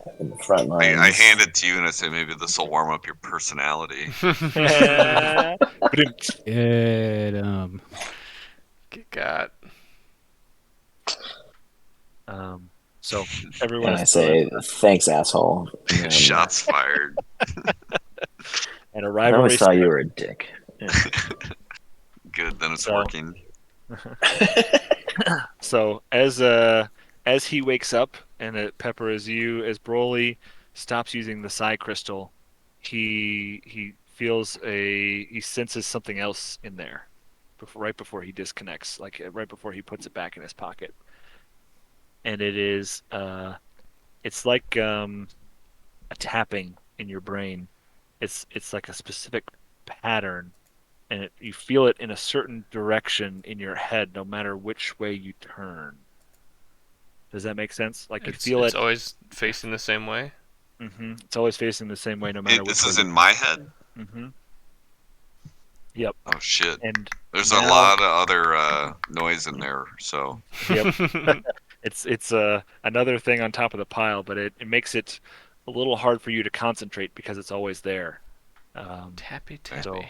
[SPEAKER 2] front lines.
[SPEAKER 1] I hand it to you and I say maybe this will warm up your personality.
[SPEAKER 5] Good.
[SPEAKER 4] Got.
[SPEAKER 3] So everyone
[SPEAKER 2] And I
[SPEAKER 3] is still in,
[SPEAKER 2] say, thanks, asshole. And
[SPEAKER 1] Shots fired.
[SPEAKER 3] and a
[SPEAKER 2] I
[SPEAKER 3] rivalry.
[SPEAKER 2] always thought you were a dick.
[SPEAKER 1] Good, then it's
[SPEAKER 3] So-
[SPEAKER 1] working.
[SPEAKER 3] So as he wakes up, and Pepper, as Broly stops using the psi crystal, he senses something else in there, right before he disconnects, like right before he puts it back in his pocket, and it's like a tapping in your brain. It's like a specific pattern, and you feel it in a certain direction in your head, no matter which way you turn. Does that make sense? Like you feel
[SPEAKER 4] It's
[SPEAKER 3] it.
[SPEAKER 4] always facing the same way.
[SPEAKER 3] It's always facing the same way, no matter which
[SPEAKER 1] This
[SPEAKER 3] way.
[SPEAKER 1] is in my head?
[SPEAKER 3] Yep.
[SPEAKER 1] Oh shit.
[SPEAKER 3] And
[SPEAKER 1] There's
[SPEAKER 3] now-
[SPEAKER 1] a lot of other noise in there, so.
[SPEAKER 3] Yep. It's another thing on top of the pile, but it makes it a little hard for you to concentrate because it's always there.
[SPEAKER 4] Tappy tappy.
[SPEAKER 3] So-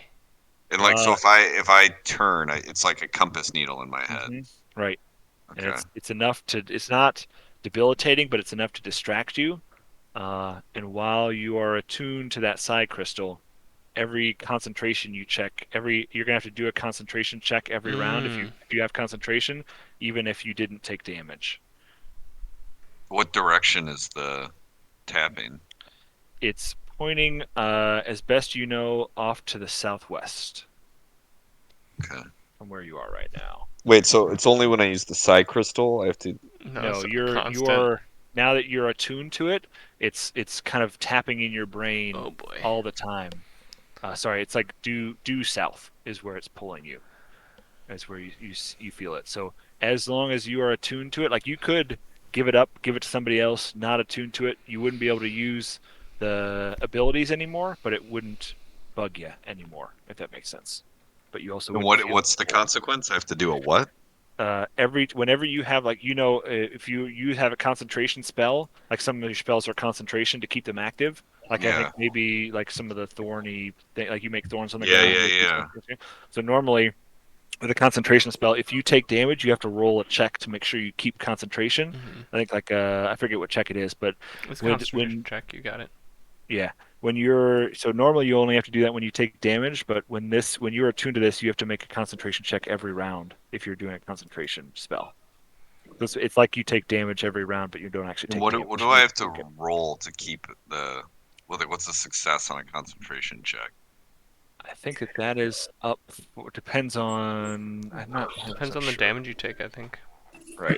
[SPEAKER 1] And like, so if I turn, it's like a compass needle in my head.
[SPEAKER 3] Right.
[SPEAKER 1] Okay.
[SPEAKER 3] And it's enough to. It's not debilitating, but it's enough to distract you. And while you are attuned to that psi crystal, every concentration you check, you're gonna have to do a concentration check every round if you have concentration, even if you didn't take damage.
[SPEAKER 1] What direction is the tapping?
[SPEAKER 3] It's pointing, as best you know, off to the southwest
[SPEAKER 1] Okay.
[SPEAKER 3] from where you are right now.
[SPEAKER 6] Wait, so it's only when I use the psi crystal I have to.
[SPEAKER 3] No,
[SPEAKER 4] it's
[SPEAKER 3] you
[SPEAKER 4] constant.
[SPEAKER 3] are now that you're attuned to it. It's kind of tapping in your brain
[SPEAKER 4] Oh boy.
[SPEAKER 3] all the time. Sorry, it's like due south is where it's pulling you. That's where you feel it. So as long as you are attuned to it, like you could give it up, give it to somebody else, not attuned to it, you wouldn't be able to use the abilities anymore, but it wouldn't bug you anymore, if that makes sense. But you also
[SPEAKER 1] And
[SPEAKER 3] wouldn't feel
[SPEAKER 1] what's
[SPEAKER 3] it
[SPEAKER 1] the
[SPEAKER 3] before.
[SPEAKER 1] consequence? I have to do a what?
[SPEAKER 3] Whenever you have, like, if you have a concentration spell, like some of your spells are concentration to keep them active, like I
[SPEAKER 1] Yeah.
[SPEAKER 3] think maybe like some of the thorny thing, like you make thorns on the
[SPEAKER 1] Yeah,
[SPEAKER 3] ground.
[SPEAKER 1] yeah,
[SPEAKER 3] they do
[SPEAKER 1] yeah.
[SPEAKER 3] concentration. So normally with a concentration spell, if you take damage, you have to roll a check to make sure you keep concentration. I think like I forget what check it is, but
[SPEAKER 4] It's
[SPEAKER 3] when-
[SPEAKER 4] concentration check. You got it.
[SPEAKER 3] yeah, so normally you only have to do that when you take damage, but when you're attuned to this, you have to make a concentration check every round if you're doing a concentration spell. It's like you take damage every round, but you don't actually take damage.
[SPEAKER 1] What do I have to roll to keep what's the success on a concentration check?
[SPEAKER 3] I think that is up. Depends on. I'm not.
[SPEAKER 4] Depends on the
[SPEAKER 3] sure.
[SPEAKER 4] damage you take, I think.
[SPEAKER 3] Right.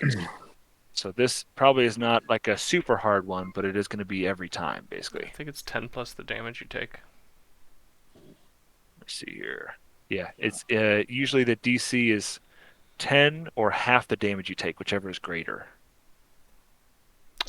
[SPEAKER 3] So this probably is not like a super hard one, but it is going to be every time,
[SPEAKER 4] I
[SPEAKER 3] basically.
[SPEAKER 4] think it's 10 plus the damage you take.
[SPEAKER 3] Let's see here. Yeah, it's usually the DC is 10 or half the damage you take, whichever is greater.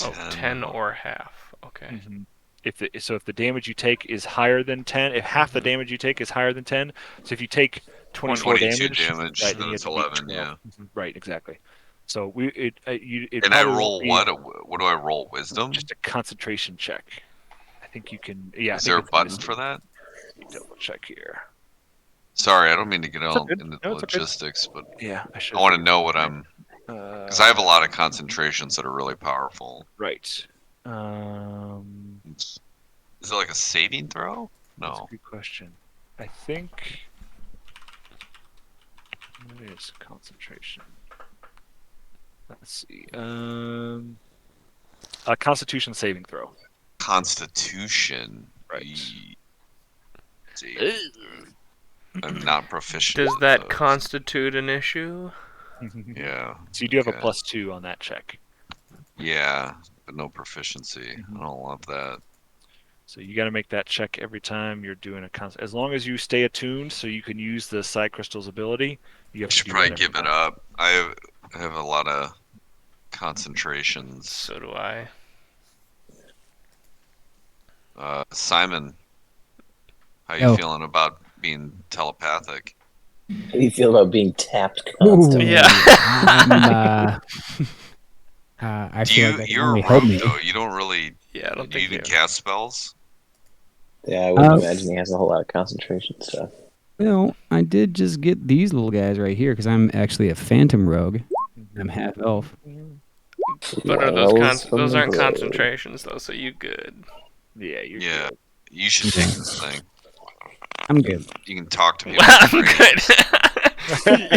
[SPEAKER 4] Oh, 10 or half. Okay.
[SPEAKER 3] Mm-hmm. If the damage you take is higher than 10, if half the damage you take is higher than 10, so if you take 24
[SPEAKER 1] 22
[SPEAKER 3] damage,
[SPEAKER 1] damage,
[SPEAKER 3] right,
[SPEAKER 1] then
[SPEAKER 3] you
[SPEAKER 1] it's
[SPEAKER 3] have to beat
[SPEAKER 1] 11,
[SPEAKER 3] 12.
[SPEAKER 1] yeah.
[SPEAKER 3] Right, exactly. So it
[SPEAKER 1] And I
[SPEAKER 3] probably
[SPEAKER 1] roll
[SPEAKER 3] won't be
[SPEAKER 1] what? What do I roll? Wisdom?
[SPEAKER 3] just a concentration check. I think you can. Yeah.
[SPEAKER 1] Is there a button for that?
[SPEAKER 3] Let me double check here.
[SPEAKER 1] Sorry, I don't mean to get
[SPEAKER 3] It's all
[SPEAKER 1] all
[SPEAKER 3] good.
[SPEAKER 1] into
[SPEAKER 3] No,
[SPEAKER 1] the
[SPEAKER 3] it's okay.
[SPEAKER 1] logistics, but
[SPEAKER 3] Yeah, I should.
[SPEAKER 1] I want to know what I'm. Because I have a lot of concentrations that are really powerful.
[SPEAKER 3] Right.
[SPEAKER 1] Is it like a saving throw?
[SPEAKER 3] That's a
[SPEAKER 1] No.
[SPEAKER 3] good question. I think. What is concentration? Let's see. A Constitution saving throw.
[SPEAKER 1] Constitution.
[SPEAKER 3] Right.
[SPEAKER 1] I'm not proficient.
[SPEAKER 4] Does
[SPEAKER 1] at
[SPEAKER 4] that
[SPEAKER 1] those.
[SPEAKER 4] constitute an issue?
[SPEAKER 1] Yeah.
[SPEAKER 3] So you do have a
[SPEAKER 1] Okay.
[SPEAKER 3] +2 on that check.
[SPEAKER 1] Yeah, but no proficiency.
[SPEAKER 3] Mhm.
[SPEAKER 1] I don't want that.
[SPEAKER 3] So you got to make that check every time you're doing a as long as you stay attuned, so you can use the Psi Crystal's ability. You
[SPEAKER 1] I
[SPEAKER 3] have to
[SPEAKER 1] should
[SPEAKER 3] do
[SPEAKER 1] probably
[SPEAKER 3] that every
[SPEAKER 1] give it
[SPEAKER 3] time.
[SPEAKER 1] up. I have a lot of concentrations.
[SPEAKER 4] So do I.
[SPEAKER 1] Simon, how you
[SPEAKER 5] Oh.
[SPEAKER 1] feeling about being telepathic?
[SPEAKER 2] How do you feel about being tapped
[SPEAKER 5] Ooh.
[SPEAKER 2] constantly?
[SPEAKER 4] Yeah.
[SPEAKER 5] I
[SPEAKER 1] Do
[SPEAKER 5] feel
[SPEAKER 1] you?
[SPEAKER 5] like that can
[SPEAKER 1] You're a
[SPEAKER 5] only help
[SPEAKER 1] rogue
[SPEAKER 5] me.
[SPEAKER 1] though. You don't really.
[SPEAKER 4] Yeah, I don't
[SPEAKER 1] Do you
[SPEAKER 4] think we
[SPEAKER 1] even
[SPEAKER 4] have.
[SPEAKER 1] cast spells?
[SPEAKER 2] Yeah, I wouldn't
[SPEAKER 5] Uh,
[SPEAKER 2] imagine he has a whole lot of concentration stuff.
[SPEAKER 5] Well, I did just get these little guys right here because I'm actually a phantom rogue. I'm half elf.
[SPEAKER 4] But are
[SPEAKER 2] Wiles from
[SPEAKER 4] those
[SPEAKER 2] the
[SPEAKER 4] aren't
[SPEAKER 2] blade.
[SPEAKER 4] concentrations though, so you good.
[SPEAKER 3] Yeah, you're
[SPEAKER 1] Yeah.
[SPEAKER 3] good.
[SPEAKER 1] You should take this thing.
[SPEAKER 5] I'm good.
[SPEAKER 1] You can talk to people.
[SPEAKER 4] I'm
[SPEAKER 1] Great.
[SPEAKER 4] good.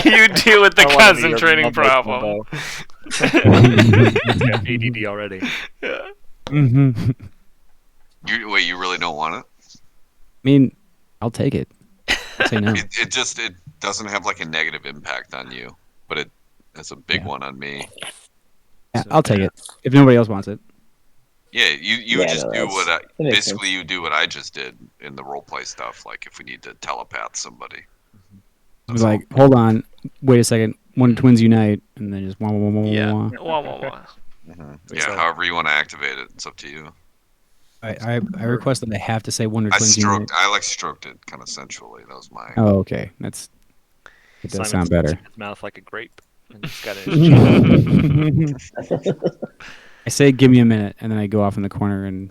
[SPEAKER 4] You deal with the
[SPEAKER 3] I wanted to hear
[SPEAKER 4] concentrating
[SPEAKER 3] mumbo
[SPEAKER 4] problem.
[SPEAKER 3] jumbo. He's got ADD already.
[SPEAKER 4] Yeah.
[SPEAKER 5] Mm-hmm.
[SPEAKER 1] Wait, you really don't want it?
[SPEAKER 5] I mean, I'll take it. I'll say no.
[SPEAKER 1] It doesn't have like a negative impact on you, but it has a big
[SPEAKER 5] Yeah.
[SPEAKER 1] one on me.
[SPEAKER 5] Yeah, I'll take it if nobody else wants it.
[SPEAKER 1] Yeah, you
[SPEAKER 2] Yeah,
[SPEAKER 1] just
[SPEAKER 2] no,
[SPEAKER 1] do what
[SPEAKER 2] that makes
[SPEAKER 1] basically
[SPEAKER 2] sense.
[SPEAKER 1] you do what I just did in the roleplay stuff. Like if we need to telepath somebody.
[SPEAKER 5] I'll be like, hold on, wait a second. When twins unite, and then just wah, wah, wah, wah,
[SPEAKER 4] Yeah.
[SPEAKER 5] wah.
[SPEAKER 4] Wah, wah, wah.
[SPEAKER 1] Yeah,
[SPEAKER 3] So-
[SPEAKER 1] however you want to activate it, it's up to you.
[SPEAKER 5] I request that they have to say Wonder
[SPEAKER 1] I
[SPEAKER 5] Twins unite.
[SPEAKER 1] stroked it kind of sensually. That was my.
[SPEAKER 5] Oh, okay. It does
[SPEAKER 3] Simon
[SPEAKER 5] sound
[SPEAKER 3] sticks
[SPEAKER 5] better.
[SPEAKER 3] in his mouth like a grape, and he's got it in his cheek.
[SPEAKER 5] I say, give me a minute, and then I go off in the corner and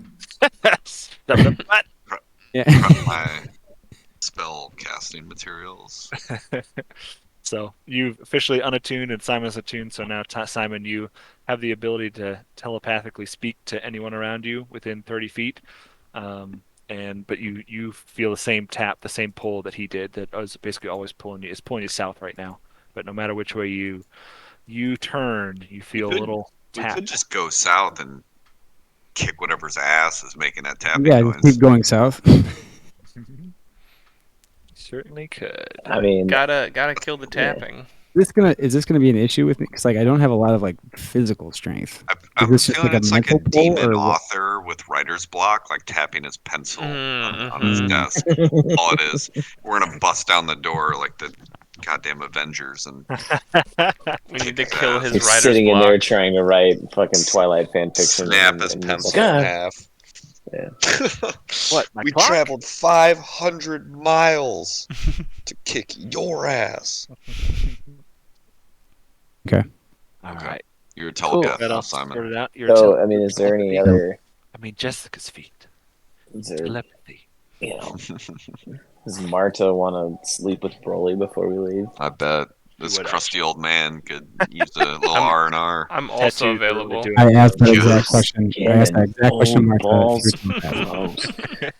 [SPEAKER 5] yeah.
[SPEAKER 1] Prep my spell casting materials.
[SPEAKER 3] So you've officially unattuned, and Simon's attuned. So now, Simon, you have the ability to telepathically speak to anyone around you within 30 feet. But you feel the same tap, the same pull that he did. That was basically always pulling you. It's pulling you south right now. But no matter which way you turn, you feel a little
[SPEAKER 1] We
[SPEAKER 3] tap.
[SPEAKER 1] could just go south and kick whatever's ass is making that tapping
[SPEAKER 5] Yeah,
[SPEAKER 1] noise.
[SPEAKER 5] just keep going south.
[SPEAKER 3] Certainly could.
[SPEAKER 2] I mean,
[SPEAKER 4] Gotta kill the tapping.
[SPEAKER 5] Is this gonna be an issue with me? Because like I don't have a lot of like physical strength.
[SPEAKER 1] I'm
[SPEAKER 5] this just
[SPEAKER 1] feeling
[SPEAKER 5] like a
[SPEAKER 1] it's like a
[SPEAKER 5] mental pull,
[SPEAKER 1] demon
[SPEAKER 5] or what?
[SPEAKER 1] author with writer's block, like tapping his pencil on his
[SPEAKER 5] Mhm.
[SPEAKER 1] desk. All it is. We're gonna bust down the door like the goddamn Avengers and
[SPEAKER 4] We need to
[SPEAKER 1] his
[SPEAKER 4] kill
[SPEAKER 1] ass.
[SPEAKER 4] his
[SPEAKER 2] he's
[SPEAKER 4] writer's
[SPEAKER 2] sitting in
[SPEAKER 4] block.
[SPEAKER 2] there trying to write fucking Twilight fan fiction.
[SPEAKER 6] Snap
[SPEAKER 2] and,
[SPEAKER 6] his
[SPEAKER 2] and he's
[SPEAKER 6] pencil
[SPEAKER 2] like,
[SPEAKER 6] in
[SPEAKER 2] "Ah."
[SPEAKER 6] half.
[SPEAKER 2] Yeah.
[SPEAKER 3] What? My
[SPEAKER 6] We
[SPEAKER 3] clock?
[SPEAKER 6] traveled 500 miles to kick your ass.
[SPEAKER 5] Okay.
[SPEAKER 3] All
[SPEAKER 1] Okay.
[SPEAKER 3] right.
[SPEAKER 1] You're a
[SPEAKER 2] Cool.
[SPEAKER 1] telepath
[SPEAKER 3] That
[SPEAKER 1] now,
[SPEAKER 3] all
[SPEAKER 1] Simon.
[SPEAKER 3] sorted out. You're
[SPEAKER 2] So, I mean, is there any other?
[SPEAKER 3] I mean, Jessica's feet.
[SPEAKER 2] Is there,
[SPEAKER 3] Telepathy.
[SPEAKER 2] you know, does Marta want to sleep with Broly before we leave?
[SPEAKER 1] I bet this
[SPEAKER 3] would
[SPEAKER 1] crusty old man could use a little
[SPEAKER 4] I'm-
[SPEAKER 1] R&R.
[SPEAKER 4] I'm also
[SPEAKER 3] Tattoos are really
[SPEAKER 4] available.
[SPEAKER 3] doing
[SPEAKER 5] I
[SPEAKER 3] it.
[SPEAKER 5] asked that
[SPEAKER 1] Yes.
[SPEAKER 5] exact question. I asked that exact question,
[SPEAKER 2] Old
[SPEAKER 5] Martha.
[SPEAKER 2] balls.
[SPEAKER 5] if you're telepath.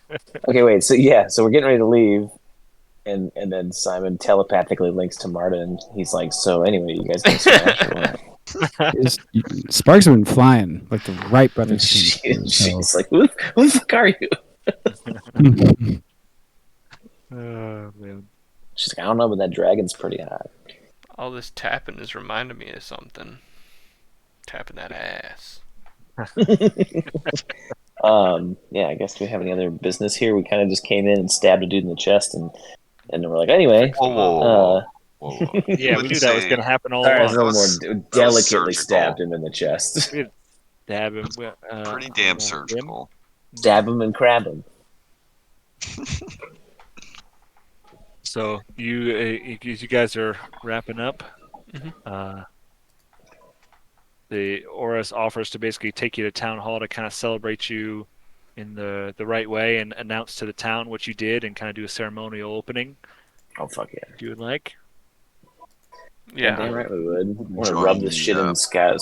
[SPEAKER 2] Okay, wait. So yeah, so we're getting ready to leave, and then Simon telepathically links to Marta, and he's like, "So anyway, you guys gonna smash or what?"
[SPEAKER 5] Just- Sparks have been flying like the Wright
[SPEAKER 2] And
[SPEAKER 5] brothers. team, so-
[SPEAKER 2] she's like, who the fuck are you?"
[SPEAKER 3] Oh, man.
[SPEAKER 2] She's like, "I don't know, but that dragon's pretty hot."
[SPEAKER 4] All this tapping is reminding me of something. Tapping that ass.
[SPEAKER 2] Yeah, I guess do we have any other business here? We kind of just came in and stabbed a dude in the chest, and then we're like, anyway,
[SPEAKER 1] Whoa, whoa, whoa,
[SPEAKER 2] uh,
[SPEAKER 1] whoa, whoa. You
[SPEAKER 3] Yeah, we
[SPEAKER 1] wouldn't
[SPEAKER 3] knew that was
[SPEAKER 1] say-
[SPEAKER 3] going to happen all
[SPEAKER 2] sorry, I was
[SPEAKER 3] along.
[SPEAKER 2] a little
[SPEAKER 1] was-
[SPEAKER 2] more
[SPEAKER 1] was
[SPEAKER 2] delicately
[SPEAKER 1] surgical.
[SPEAKER 2] stabbed him in the chest.
[SPEAKER 3] Dab him.
[SPEAKER 1] Pretty
[SPEAKER 3] on
[SPEAKER 1] damn
[SPEAKER 3] the
[SPEAKER 1] surgical.
[SPEAKER 2] Stab him and crab him.
[SPEAKER 3] So you guys are wrapping up.
[SPEAKER 4] Mhm.
[SPEAKER 3] The Horus offers to basically take you to town hall to kind of celebrate you in the right way and announce to the town what you did and kind of do a ceremonial opening
[SPEAKER 2] Oh fuck yeah!
[SPEAKER 3] if you would like.
[SPEAKER 4] Yeah.
[SPEAKER 2] Damn right we would. I want to
[SPEAKER 1] Join
[SPEAKER 2] rub this
[SPEAKER 1] me,
[SPEAKER 2] shit in Scar.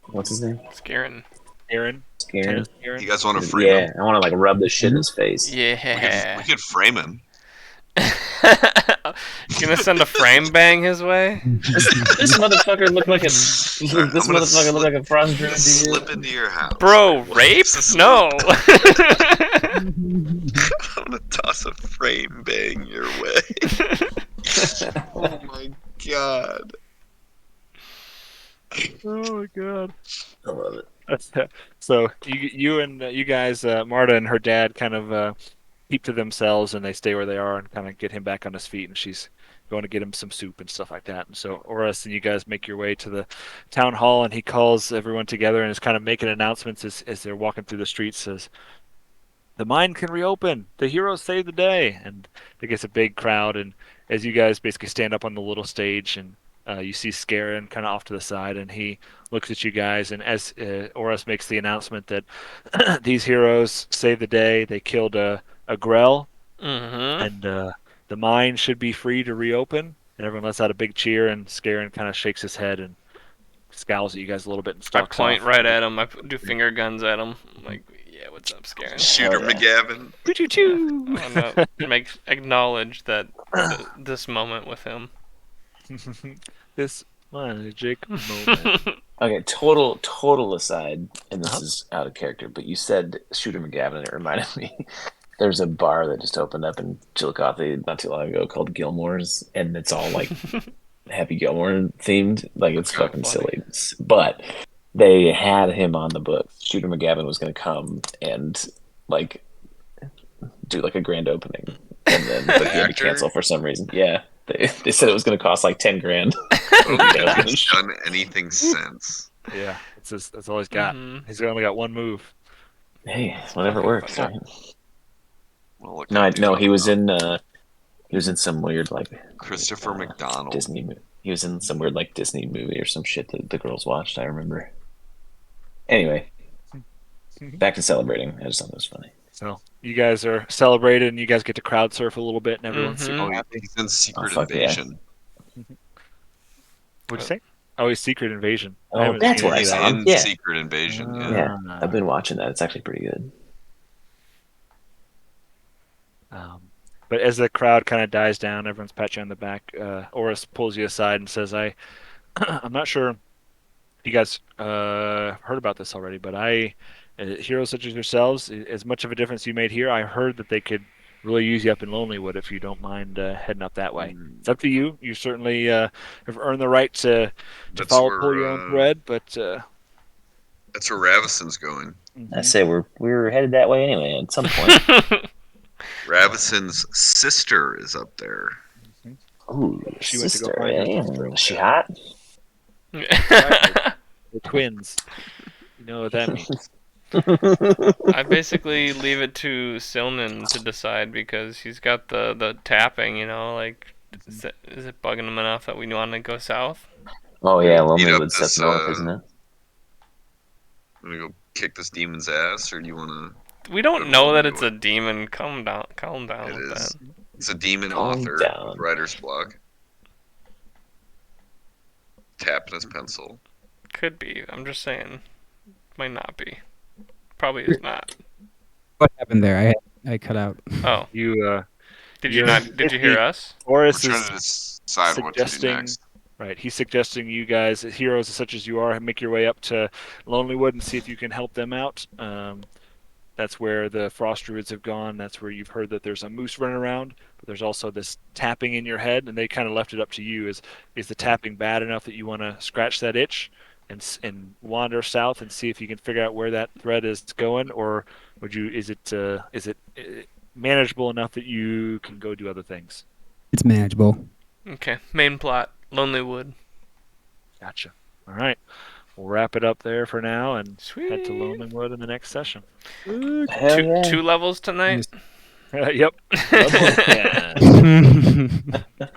[SPEAKER 2] What's his name?
[SPEAKER 4] Scaring.
[SPEAKER 3] Aaron,
[SPEAKER 2] Scared.
[SPEAKER 3] tennis
[SPEAKER 1] You
[SPEAKER 3] Aaron.
[SPEAKER 1] guys want to frame
[SPEAKER 2] Yeah,
[SPEAKER 1] him?
[SPEAKER 2] I want to like rub this shit in his face.
[SPEAKER 4] Yeah.
[SPEAKER 1] We could frame him.
[SPEAKER 4] You gonna send a frame bang his way?
[SPEAKER 2] This motherfucker looked like a.
[SPEAKER 1] Alright,
[SPEAKER 2] This
[SPEAKER 1] I'm gonna
[SPEAKER 2] motherfucker looked like a frost
[SPEAKER 1] I'm gonna
[SPEAKER 2] druid to
[SPEAKER 1] slip
[SPEAKER 2] you.
[SPEAKER 1] into your house.
[SPEAKER 4] Bro,
[SPEAKER 1] Alright,
[SPEAKER 4] rape?
[SPEAKER 1] what's this-
[SPEAKER 4] No.
[SPEAKER 1] I'm gonna toss a frame bang your way. Oh my god.
[SPEAKER 3] Oh my god.
[SPEAKER 2] I love it.
[SPEAKER 3] So you and you guys, Marta and her dad, kind of keep to themselves, and they stay where they are, and kind of get him back on his feet. And she's going to get him some soup and stuff like that. And so Oris and you guys make your way to the town hall, and he calls everyone together and is kind of making announcements as they're walking through the streets. Says, "The mine can reopen. The heroes saved the day." And there gets a big crowd. And as you guys basically stand up on the little stage, and you see Scarin kind of off to the side, and he looks at you guys. And as Oris makes the announcement that these heroes saved the day, they killed a Grell,
[SPEAKER 4] Mm-hmm.
[SPEAKER 3] and the mine should be free to reopen. And everyone lets out a big cheer, and Scarin kind of shakes his head and scowls at you guys a little bit and
[SPEAKER 4] I
[SPEAKER 3] stalks
[SPEAKER 4] point
[SPEAKER 3] off.
[SPEAKER 4] right at him. I do finger guns at him. I'm like, yeah, what's up, Scaring?
[SPEAKER 1] Shooter
[SPEAKER 2] Hell yeah.
[SPEAKER 1] McGavin.
[SPEAKER 3] Choo choo choo.
[SPEAKER 4] I want to acknowledge that this moment with him.
[SPEAKER 3] This magic moment.
[SPEAKER 2] Okay, total aside, and this is out of character, but you said Shooter McGavin, and it reminded me. There's a bar that just opened up in Chillicothe not too long ago called Gilmore's, and it's all like Happy Gilmore themed. Like it's
[SPEAKER 4] Kinda
[SPEAKER 2] fucking
[SPEAKER 4] funny.
[SPEAKER 2] silly. But they had him on the books. Shooter McGavin was going to come and like do like a grand opening, and then but he had to
[SPEAKER 1] Actor?
[SPEAKER 2] cancel for some reason. Yeah, they said it was going to cost like 10 grand.
[SPEAKER 1] I don't think he's done anything since.
[SPEAKER 3] Yeah, that's all he's got.
[SPEAKER 4] Mhm.
[SPEAKER 3] He's only got one move.
[SPEAKER 2] Hey, whatever works, right?
[SPEAKER 1] Well, look,
[SPEAKER 2] No, he was in some weird like
[SPEAKER 1] Christopher McDonald.
[SPEAKER 2] Disney movie. He was in some weird like Disney movie or some shit that the girls watched. I remember. Anyway, back to celebrating. I just thought it was funny.
[SPEAKER 3] So you guys are celebrated, and you guys get to crowd surf a little bit, and everyone's
[SPEAKER 4] Mhm.
[SPEAKER 3] super
[SPEAKER 1] Oh,
[SPEAKER 3] happy.
[SPEAKER 1] he's in Secret
[SPEAKER 2] fuck yeah.
[SPEAKER 1] Invasion.
[SPEAKER 3] What'd you say? Oh, he's Secret Invasion. I
[SPEAKER 2] Oh,
[SPEAKER 3] haven't
[SPEAKER 2] that's
[SPEAKER 3] seen
[SPEAKER 2] what I
[SPEAKER 3] any of
[SPEAKER 1] He's
[SPEAKER 3] that.
[SPEAKER 2] saw.
[SPEAKER 1] in
[SPEAKER 2] Yeah.
[SPEAKER 1] Secret Invasion. Yeah.
[SPEAKER 2] Yeah, I've been watching that. It's actually pretty good.
[SPEAKER 3] But as the crowd kind of dies down, everyone's patting you on the back. Oris pulls you aside and says, I'm not sure if you guys heard about this already, but heroes such as yourselves, as much of a difference you made here, I heard that they could really use you up in Lonelywood if you don't mind heading up that way. It's up to you. You certainly have earned the right to
[SPEAKER 1] That's
[SPEAKER 3] pull
[SPEAKER 1] where,
[SPEAKER 3] your own thread, but
[SPEAKER 1] That's where Ravison's going.
[SPEAKER 2] I say we're headed that way anyway. At some point.
[SPEAKER 1] Ravison's sister is up there.
[SPEAKER 2] Ooh,
[SPEAKER 3] She went to go
[SPEAKER 2] sister.
[SPEAKER 3] find her
[SPEAKER 2] Yeah.
[SPEAKER 3] sister.
[SPEAKER 2] Is she hot?
[SPEAKER 3] the twins. You know what that means.
[SPEAKER 4] I basically leave it to Silnan to decide because he's got the tapping, like, is it bugging him enough that we want to go south?
[SPEAKER 2] Oh yeah,
[SPEAKER 1] Beat up
[SPEAKER 2] Lonelywood's
[SPEAKER 1] this,
[SPEAKER 2] stuff north, isn't it?
[SPEAKER 1] Want to go kick this demon's ass, or do you want to?
[SPEAKER 4] We don't know that it's a demon. Calm down
[SPEAKER 1] It
[SPEAKER 4] with
[SPEAKER 1] is.
[SPEAKER 4] that.
[SPEAKER 1] It's a demon
[SPEAKER 2] Calm
[SPEAKER 1] author
[SPEAKER 2] down.
[SPEAKER 1] with writer's block. Tapping his pencil.
[SPEAKER 4] Could be. I'm just saying. Might not be. Probably is not.
[SPEAKER 5] What happened there? I cut out.
[SPEAKER 4] Oh,
[SPEAKER 3] You
[SPEAKER 4] did you not? Did you hear us?
[SPEAKER 1] We're
[SPEAKER 3] Oris
[SPEAKER 1] trying
[SPEAKER 3] is
[SPEAKER 1] to decide what to do
[SPEAKER 3] suggesting-
[SPEAKER 1] next.
[SPEAKER 3] right. He's suggesting you guys, heroes such as you are, make your way up to Lonelywood and see if you can help them out. That's where the frost druids have gone. That's where you've heard that there's a moose running around. But there's also this tapping in your head, and they kind of left it up to you. Is the tapping bad enough that you want to scratch that itch and wander south and see if you can figure out where that thread is going, or would you? Is it manageable enough that you can go do other things?
[SPEAKER 5] It's manageable.
[SPEAKER 4] Okay. Main plot. Lonelywood.
[SPEAKER 3] Gotcha. All right. We'll wrap it up there for now and
[SPEAKER 4] Sweet.
[SPEAKER 3] head to Lonelywood in the next session.
[SPEAKER 2] Hell
[SPEAKER 4] Two,
[SPEAKER 2] yeah.
[SPEAKER 4] two levels tonight.
[SPEAKER 3] Yep.
[SPEAKER 2] Yeah.
[SPEAKER 5] Bye.